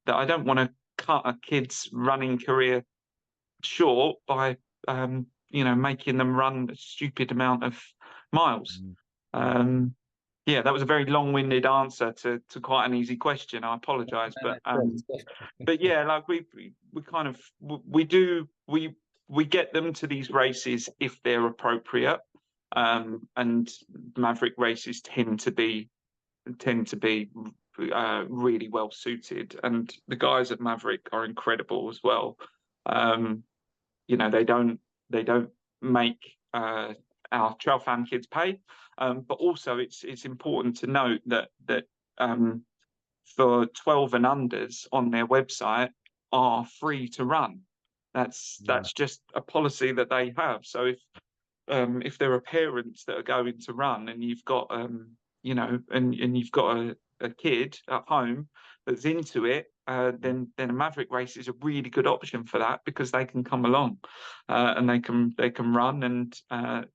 that I don't want to cut a kid's running career short by you know, making them run a stupid amount of miles. Mm. Mm. Um, yeah, that was a very long-winded answer to quite an easy question. I apologise, No, it's good. but yeah, like we kind of we do we get them to these races if they're appropriate, and Maverick races tend to be really well suited, and the guys at Maverick are incredible as well. Um, you know, they don't make our TrailFam kids pay, but also it's important to note that um, for 12 and unders on their website are free to run. Mm. That's just a policy that they have. So if there are parents that are going to run, and you've got you know, and you've got a kid at home that's into it, then a Maverick race is a really good option for that, because they can come along, and they can run, and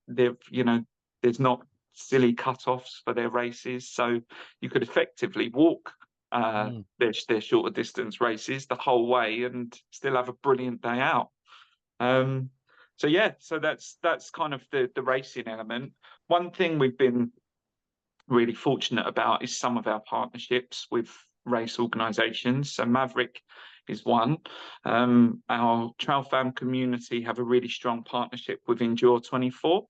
they've, you know, there's not silly cut-offs for their races, so you could effectively walk Mm. their shorter distance races the whole way and still have a brilliant day out. Um, so yeah, so that's kind of the racing element. One thing we've been really fortunate about is some of our partnerships with race organisations. So Maverick is one. Our TrailFam community have a really strong partnership with Endure 24.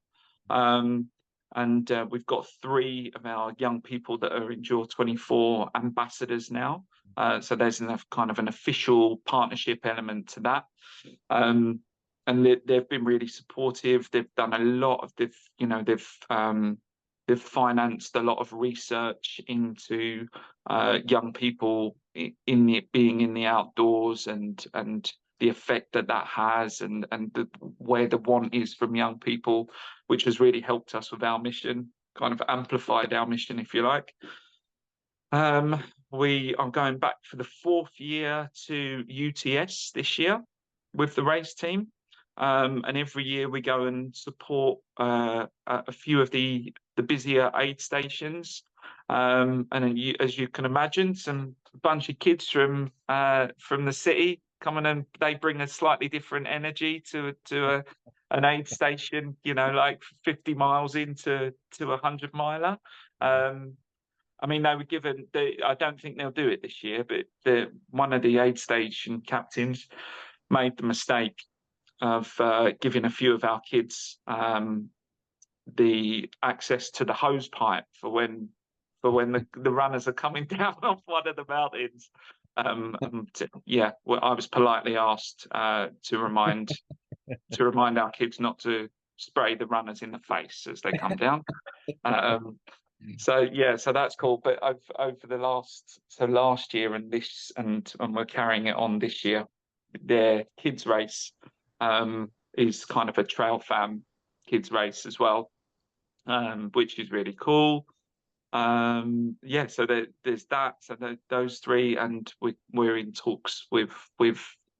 Um, and we've got 3 of our young people that are Endure 24 ambassadors now. So there's enough kind of an official partnership element to that. Um, and they've been really supportive. They've done a lot of they've financed a lot of research into young people being in the outdoors, and the effect that has, and where the want is from young people, which has really helped us with our mission, kind of amplified our mission, if you like. We are going back for the 4th year to UTS this year with the race team. And every year we go and support a few of the busier aid stations. And then as you can imagine, some bunch of kids from the city coming, and they bring a slightly different energy to an aid station, you know, like 50 miles into a 100 miler. Um, I mean, they were given. I don't think they'll do it this year, but one of the aid station captains made the mistake of giving a few of our kids the access to the hose pipe for when the runners are coming down off one of the mountains. Yeah, well, I was politely asked to remind our kids not to spray the runners in the face as they come down. Um, so yeah, so that's cool. But over the last year and this, and we're carrying it on this year, their kids race is kind of a TrailFam kids race as well, which is really cool. Yeah, so there's that. So those 3, and we're in talks with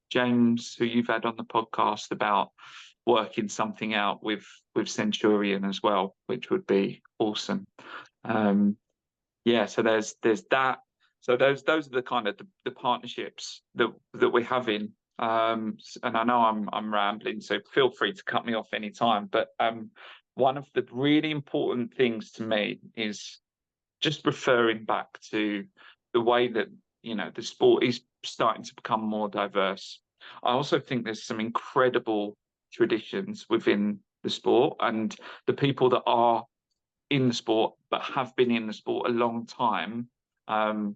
James, who you've had on the podcast, about working something out with Centurion as well, which would be awesome. Yeah, so there's that. So those are the kind of the partnerships that we're having. And I know I'm rambling, so feel free to cut me off anytime. But one of the really important things to me is just referring back to the way that the sport is starting to become more diverse. I also think there's some incredible traditions within the sport, and the people that are in the sport but have been in the sport a long time, um,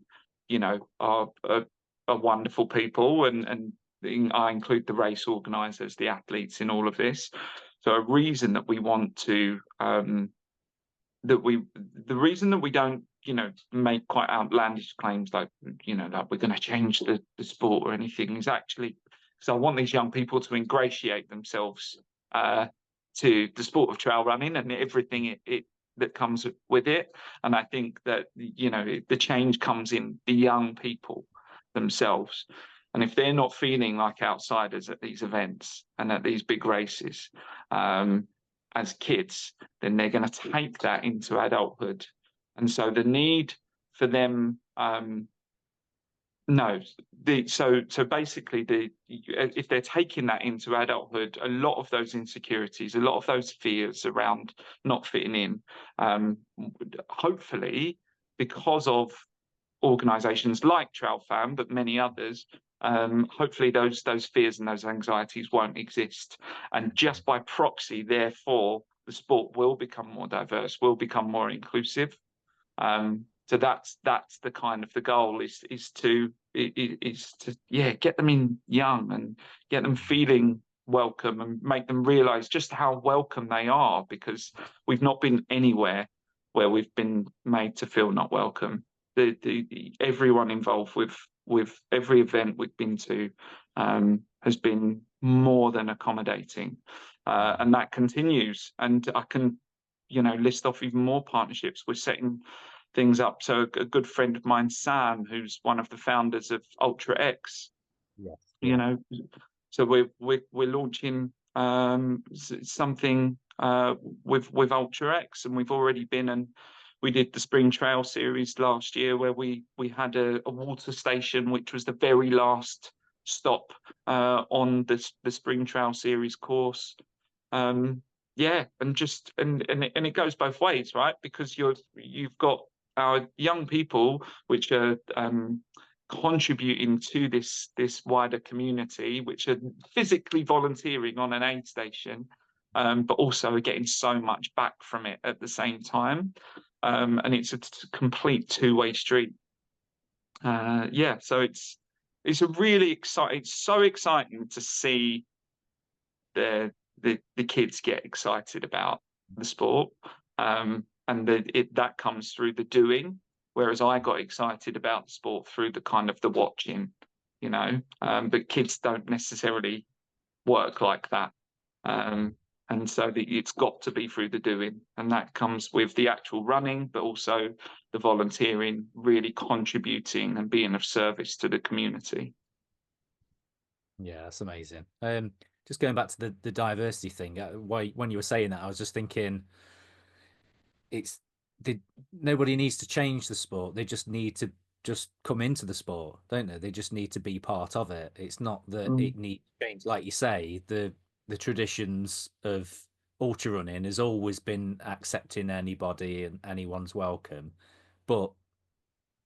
are wonderful people, and I include the race organisers, the athletes in all of this. So a reason that we want to that we the reason that we don't make quite outlandish claims like like we're going to change the sport or anything is actually because I want these young people to ingratiate themselves uh, to the sport of trail running and everything it that comes with it. And I think that the change comes in the young people themselves. And if they're not feeling like outsiders at these events and at these big races, as kids, then they're going to take that into adulthood. And so the need for them, no, so basically, if they're taking that into adulthood, a lot of those insecurities, a lot of those fears around not fitting in, hopefully, because of organisations like TrailFam, but many others, hopefully those fears and those anxieties won't exist. And just by proxy, therefore, the sport will become more diverse, will become more inclusive. So that's the kind of the goal is to get them in young and get them feeling welcome and make them realize just how welcome they are, because we've not been anywhere where we've been made to feel not welcome. Everyone involved with every event we've been to has been more than accommodating, and that continues. And I can list off even more partnerships. We're setting things up. So a good friend of mine, Sam, who's one of the founders of Ultra X, Yes. you Yeah. know, so we're launching something with Ultra X, and we've already been and we did the Spring Trail series last year where we had a water station, which was the very last stop on the Spring Trail series course. Yeah, and it goes both ways, right? Because you've got our young people which are contributing to this wider community, which are physically volunteering on an aid station, but also are getting so much back from it at the same time. And it's a complete two-way street. Yeah, so it's a really exciting. It's so exciting to see the kids get excited about the sport, and that comes through the doing, whereas I got excited about the sport through the kind of the watching, but kids don't necessarily work like that. And so it's got to be through the doing, and that comes with the actual running, but also the volunteering, really contributing and being of service to the community. Yeah, that's amazing. Just going back to the diversity thing, why when you were saying that, I was just thinking it's the nobody needs to change the sport. They just need to just come into the sport, don't they? They just need to be part of it. It's not that Mm. it needs to change, like you say, the traditions of ultra running has always been accepting anybody and anyone's welcome, but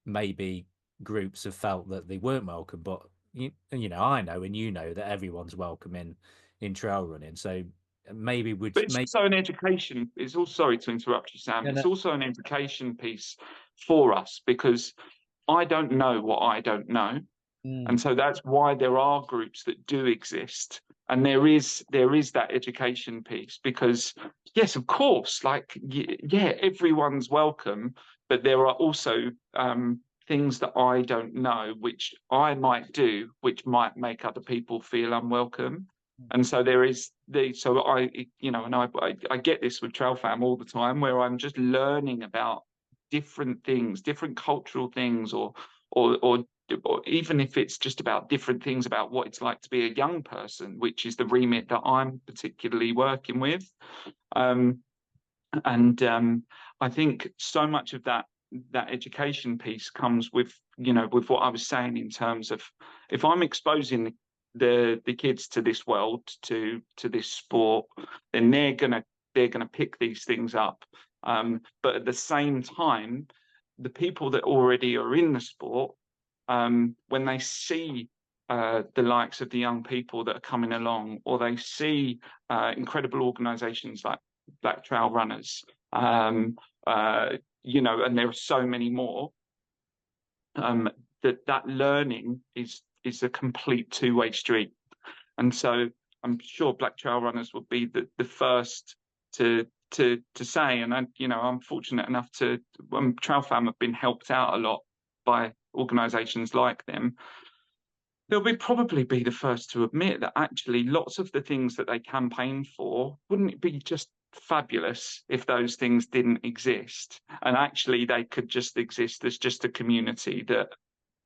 maybe groups have felt that they weren't welcome. But I know and you know that everyone's welcome in trail running. So maybe would But it's make also an education. It's also, sorry to interrupt you, Sam. no, no. It's also an education piece for us because I don't know what I don't know. And Mm. so that's why there are groups that do exist. And there is that education piece because yes, of course, like yeah, everyone's welcome, but there are also things that I don't know, which I might do, which might make other people feel unwelcome. And so there is so I get this with TrailFam all the time where I'm just learning about different things, different cultural things, or or or even if it's just about different things about what it's like to be a young person, which is the remit that I'm particularly working with. Um, and I think so much of that education piece comes with what I was saying in terms of if I'm exposing the kids to this world, to this sport, then they're gonna pick these things up. But at the same time, the people that already are in the sport when they see the likes of the young people that are coming along, or they see incredible organisations like Black Trail Runners, and there are so many more. That learning is a complete two-way street, and so I'm sure Black Trail Runners would be the first to say, and I'm fortunate enough to TrailFam have been helped out a lot by organisations like them. They'll probably be the first to admit that actually lots of the things that they campaign for, wouldn't it be just fabulous if those things didn't exist? And actually they could just exist as just a community that,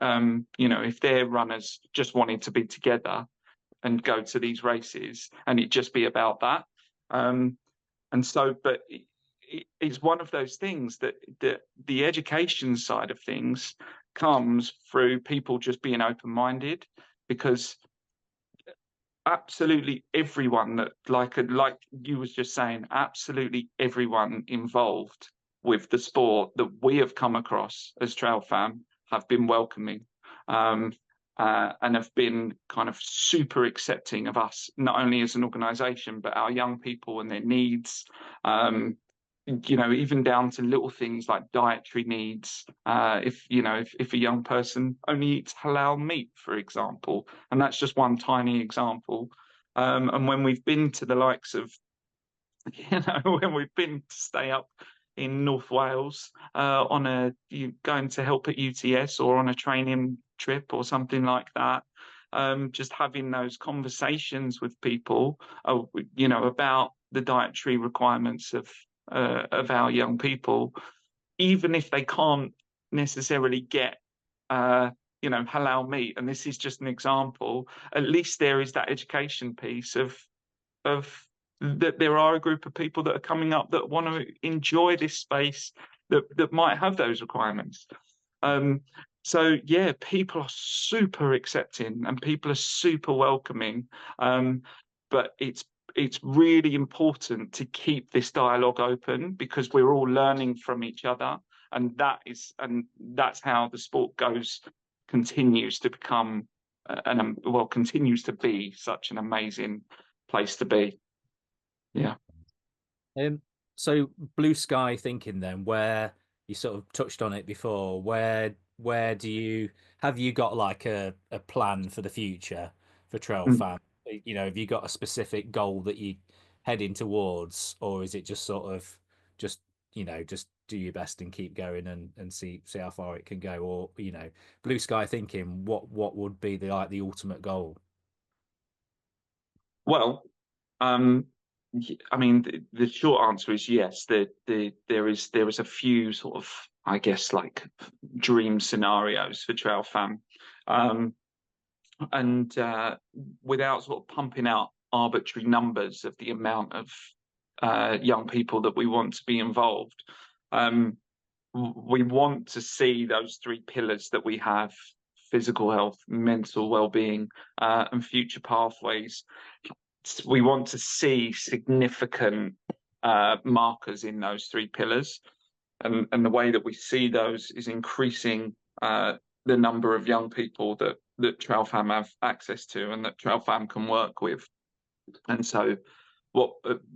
if their runners just wanted to be together and go to these races and it just be about that. But it's one of those things that the education side of things comes through people just being open-minded, because absolutely everyone that like you was just saying, absolutely everyone involved with the sport that we have come across as TrailFam have been welcoming, and have been kind of super accepting of us, not only as an organisation, but our young people and their needs. Even down to little things like dietary needs. If a young person only eats halal meat, for example, and that's just one tiny example. And when we've been to the likes of, when we've been to stay up in North Wales going to help at UTS or on a training trip or something like that, just having those conversations with people, about the dietary requirements of our young people, even if they can't necessarily get halal meat. And this is just an example. At least there is that education piece of that there are a group of people that are coming up that want to enjoy this space that might have those requirements. So yeah, people are super accepting and people are super welcoming. But it's really important to keep this dialogue open, because we're all learning from each other, and that's how the sport continues to become continues to be such an amazing place to be. Yeah. Um, so blue sky thinking then, where you sort of touched on it before, where do you have you got like a plan for the future for Trail Mm. Fan? Have you got a specific goal that you heading towards, or is it just sort of just just do your best and keep going and see how far it can go, or blue sky thinking, what would be the ultimate goal? Well, um, I mean, the short answer is yes. There is a few sort of, I guess, like dream scenarios for TrailFam, um, and without sort of pumping out arbitrary numbers of the amount of young people that we want to be involved, um, we want to see those three pillars that we have: physical health, mental well-being, and future pathways. We want to see significant markers in those three pillars, and the way that we see those is increasing the number of young people that TrailFam have access to and that TrailFam can work with. And so,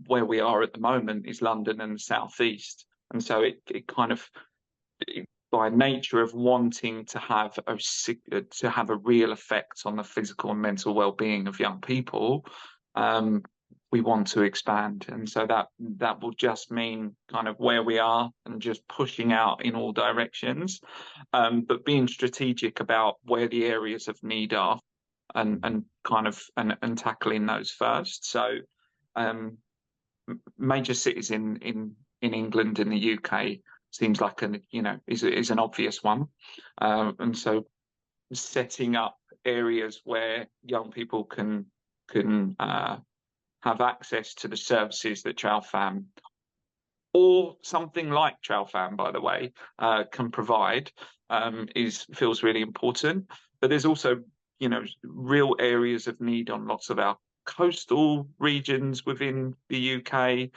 where we are at the moment is London and the southeast, and so it kind of, by nature of wanting to have a real effect on the physical and mental well-being of young people, we want to expand, and so that will just mean kind of where we are and just pushing out in all directions, but being strategic about where the areas of need are, and kind of and tackling those first. So, major cities in England and the UK seems like is an obvious one, and so setting up areas where young people can have access to the services that TrailFam, or something like TrailFam, by the way, can provide, feels really important. But there's also real areas of need on lots of our coastal regions within the UK.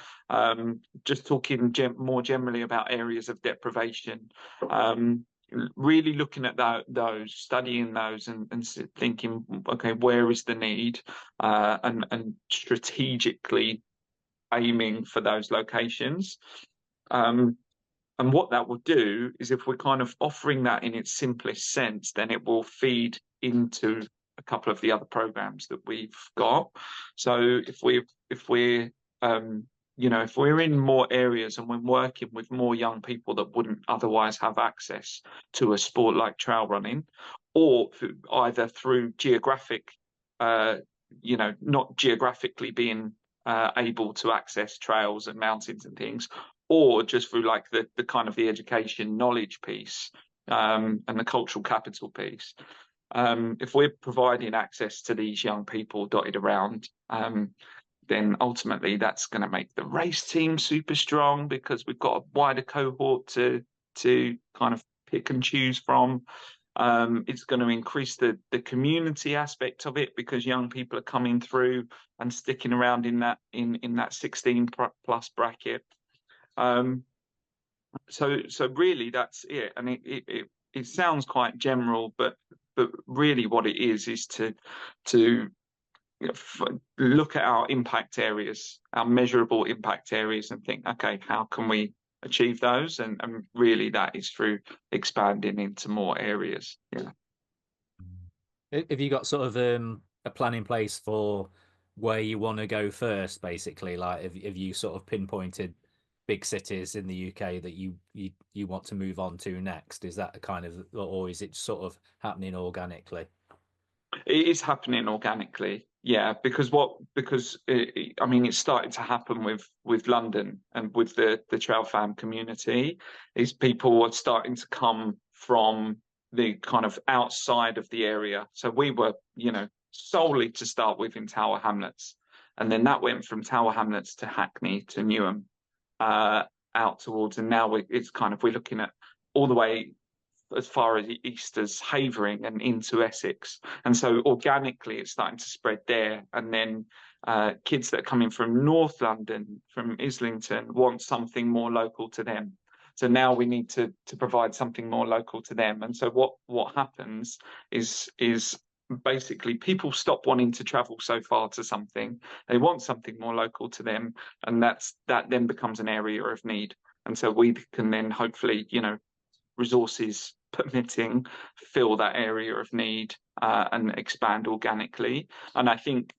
Just talking more generally about areas of deprivation. really looking at those, studying those, and thinking, okay, where is the need, and strategically aiming for those locations. Um, and what that will do is, if we're kind of offering that in its simplest sense, then it will feed into a couple of the other programs that we've got. So if we're if we're in more areas and we're working with more young people that wouldn't otherwise have access to a sport like trail running, or either through geographic, uh, not geographically being able to access trails and mountains and things, or just through like the kind of the education knowledge piece, and the cultural capital piece. If we're providing access to these young people dotted around, then ultimately that's going to make the race team super strong, because we've got a wider cohort to kind of pick and choose from. It's going to increase the community aspect of it, because young people are coming through and sticking around in that 16 plus bracket. Um, so really that's it, and it sounds quite general, but really what it is to look at our impact areas, our measurable impact areas, and think, okay, how can we achieve those? And really that is through expanding into more areas. Yeah. Have you got sort of a plan in place for where you want to go first, basically? Like, have you sort of pinpointed big cities in the UK that you want to move on to next? Is that a kind of, or is it sort of happening organically? It is happening organically, yeah, because I mean, it's started to happen with London and with the TrailFam community. Is people are starting to come from the kind of outside of the area. So we were, solely to start with in Tower Hamlets, and then that went from Tower Hamlets to Hackney to Newham, uh, out towards, and now it's kind of, we're looking at all the way as far as east as Havering and into Essex. And so organically it's starting to spread there. And then kids that are coming from North London, from Islington, want something more local to them. So now we need to provide something more local to them. And so what happens is basically people stop wanting to travel so far to something. They want something more local to them, and that then becomes an area of need. And so we can then hopefully, resources permitting, fill that area of need, and expand organically. And I think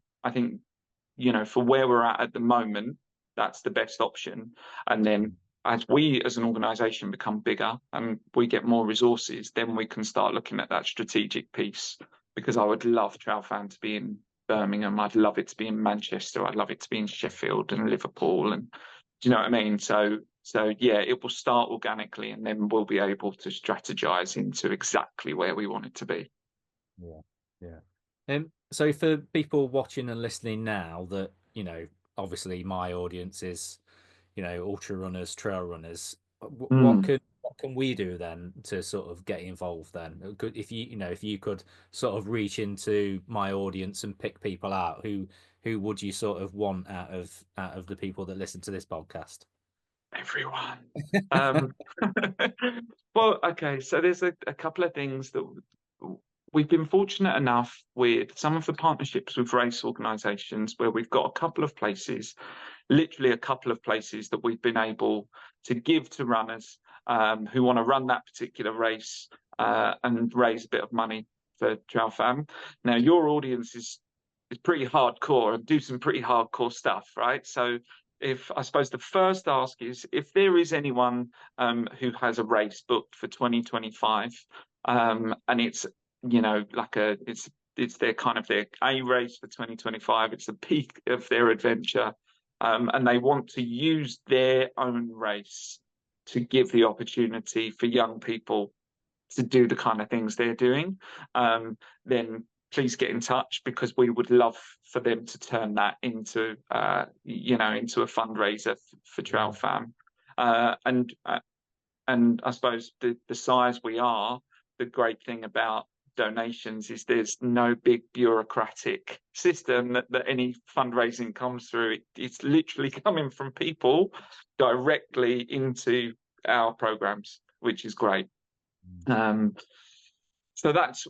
for where we're at the moment, that's the best option. And then as we as an organization become bigger and we get more resources, then we can start looking at that strategic piece. Because I would love TrailFan to be in Birmingham, I'd love it to be in Manchester, I'd love it to be in Sheffield and Liverpool, and do you know what I mean? So yeah, it will start organically, and then we'll be able to strategize into exactly where we want it to be. Yeah, yeah. So for people watching and listening now, that obviously my audience is, ultra runners, trail runners. Mm. What can we do then to sort of get involved then? If if you could sort of reach into my audience and pick people out, who would you sort of want out of the people that listen to this podcast? Everyone. Um, well, okay, so there's a couple of things that we've been fortunate enough with some of the partnerships with race organisations, where we've got a couple of places, literally a couple of places that we've been able to give to runners, who want to run that particular race, and raise a bit of money for TrailFam. Now, your audience is pretty hardcore and do some pretty hardcore stuff, right? So if I suppose the first ask is, if there is anyone who has a race booked for 2025, and it's it's their kind of their A race for 2025, it's the peak of their adventure, and they want to use their own race to give the opportunity for young people to do the kind of things they're doing, then please get in touch, because we would love for them to turn that into a fundraiser for Yeah. TrailFam. And I suppose the size we are, the great thing about donations is there's no big bureaucratic system that any fundraising comes through. It's literally coming from people directly into our programs, which is great. Um, so that's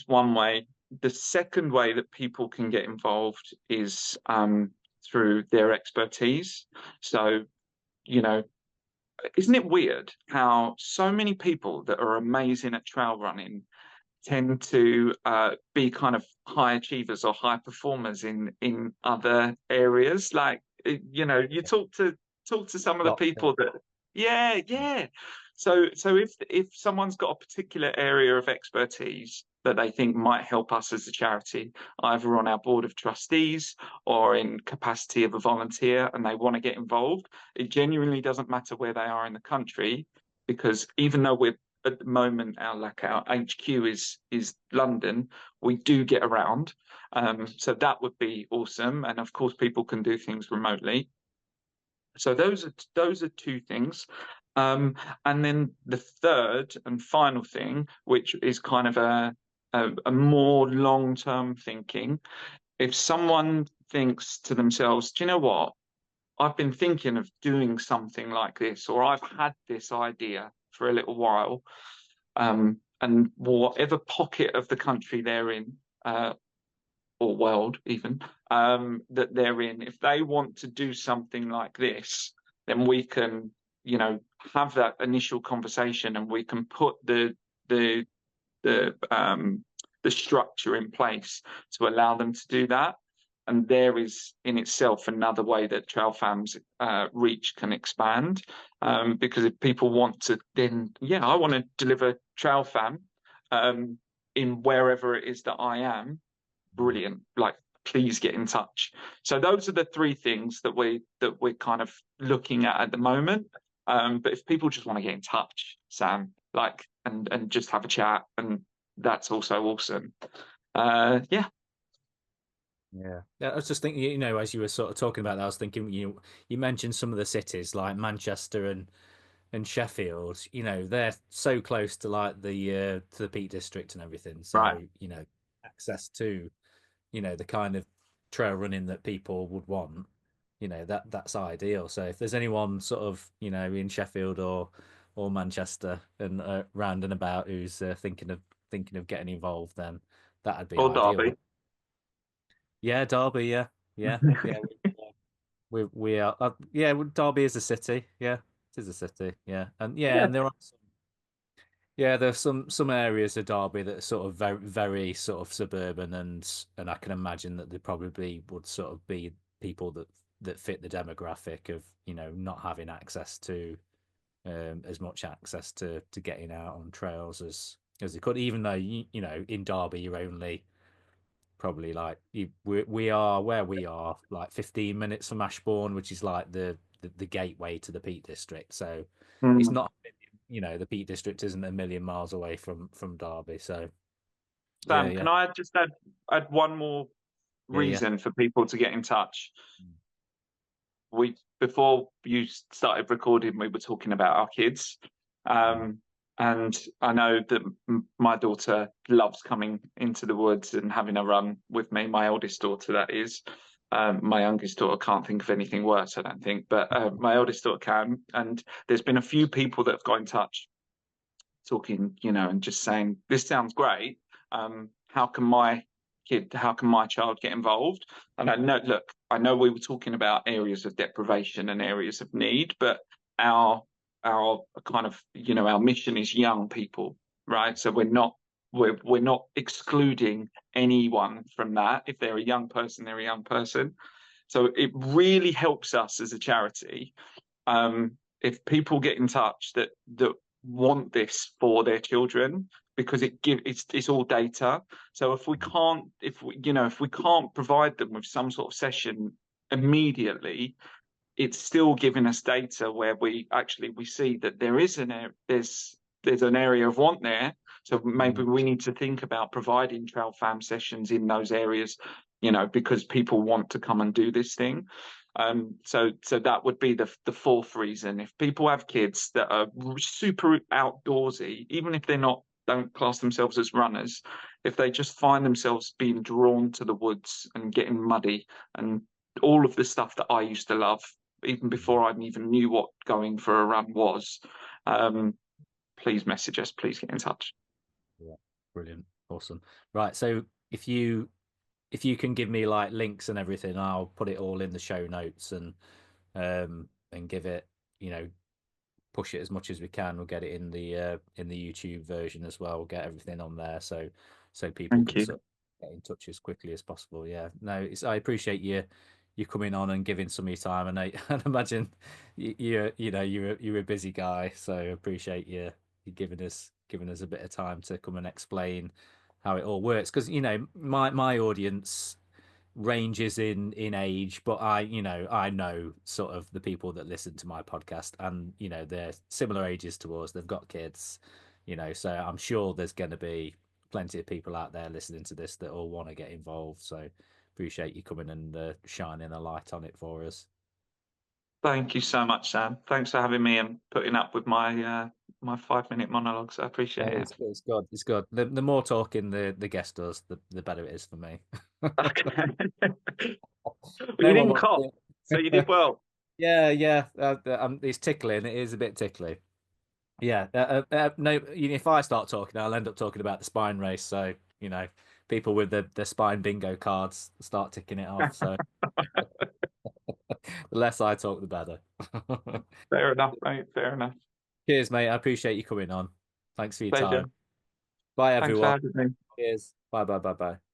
one way. The second way that people can get involved is through their expertise. So, you know, isn't it weird how so many people that are amazing at trail running tend to be kind of high achievers or high performers in other areas. Like you talk to some of the Boxing. people that yeah. So if someone's got a particular area of expertise that they think might help us as a charity, either on our board of trustees or in capacity of a volunteer, and they want to get involved, it genuinely doesn't matter where they are in the country, because even though we're at the moment our HQ is London, we do get around. So that would be awesome. And of course, people can do things remotely. So those are two things. Um, and then the third and final thing, which is kind of a more long-term thinking, if someone thinks to themselves, do you know what? I've been thinking of doing something like this, or I've had this idea for a little while, and whatever pocket of the country they're in, or world even, that they're in, if they want to do something like this, then we can, have that initial conversation, and we can put the the um, the structure in place to allow them to do that. And there is in itself another way that TrailFam's reach can expand. Because if people want to, then yeah, I want to deliver TrailFam in wherever it is that I am. Brilliant. Like, please get in touch. So those are the three things that we're kind of looking at the moment. But if people just want to get in touch, Sam, like, and just have a chat, and that's also awesome. Yeah, Yeah. Yeah, I was just thinking, as you were sort of talking about that, I was thinking, you mentioned some of the cities like Manchester and Sheffield, they're so close to like to the Peak District and everything. right. So, access to, the kind of trail running that people would want, that's ideal. So if there's anyone sort of, in Sheffield or Manchester and round and about who's thinking of getting involved, then that'd be Or ideal. Derby. Yeah, Derby, yeah. Yeah. Yeah. We are yeah, Derby is a city. Yeah. It is a city. Yeah. And yeah, Yeah, and there's some areas of Derby that are sort of very very sort of suburban, and I can imagine that there probably would sort of be people that fit the demographic of, not having access to as much access to getting out on trails as they could, even though in Derby you're only probably like we are where we are like 15 minutes from Ashbourne, which is like the gateway to the Peak District. So it's Mm. not, the Peak District isn't a million miles away from Derby. So yeah, Sam, yeah, can I just add one more yeah, yeah. reason for people to get in touch? We Before you started recording, we were talking about our kids, Mm. and I know that my daughter loves coming into the woods and having a run with me. My eldest daughter, that is. My youngest daughter can't think of anything worse, I don't think, but my eldest daughter can. And there's been a few people that have got in touch, talking, and just saying, this sounds great. How can my child get involved? And I know we were talking about areas of deprivation and areas of need, but our our kind of, our mission is young people, right? So we're not excluding anyone from that. If they're a young person, they're a young person. So it really helps us as a charity, if people get in touch that want this for their children, because it's all data. So if we can't provide them with some sort of session immediately, it's still giving us data where we see that there's an area of want there. So maybe Mm. we need to think about providing trail fam sessions in those areas, because people want to come and do this thing. So that would be the fourth reason. If people have kids that are super outdoorsy, even if don't class themselves as runners, if they just find themselves being drawn to the woods and getting muddy and all of the stuff that I used to love, even before I even knew what going for a run was. Um, please message us, please get in touch. Yeah. Brilliant. Awesome. Right. So if you can give me like links and everything, I'll put it all in the show notes and give it, you know, push it as much as we can. We'll get it in the YouTube version as well. We'll get everything on there so people Thank can you. sort of get in touch as quickly as possible. Yeah. No, I appreciate you coming on and giving some of your time. And I imagine you know you're a busy guy, so I appreciate you giving us a bit of time to come and explain how it all works. Because you know my audience ranges in age, but I know sort of the people that listen to my podcast, and you know they're similar ages to us. They've got kids, you know, so I'm sure there's going to be plenty of people out there listening to this that all want to get involved. So appreciate you coming and shining a light on it for us. Thank you so much, Sam. Thanks for having me and putting up with my 5 minute monologues. I appreciate it. It's good. It's good. The more talking the guest does, the better it is for me. Okay. But you No one didn't wants cough, so you did to. well. Yeah, yeah. It's tickling. It is a bit tickly. Yeah, no. If I start talking, I'll end up talking about the spine race. So you know, people with the spine bingo cards start ticking it off. So the less I talk, the better. Fair enough, mate. Fair enough. Cheers, mate. I appreciate you coming on. Thanks for your time. Pleasure. Bye, Thanks for everyone. having me. Cheers. Bye, bye, bye, bye.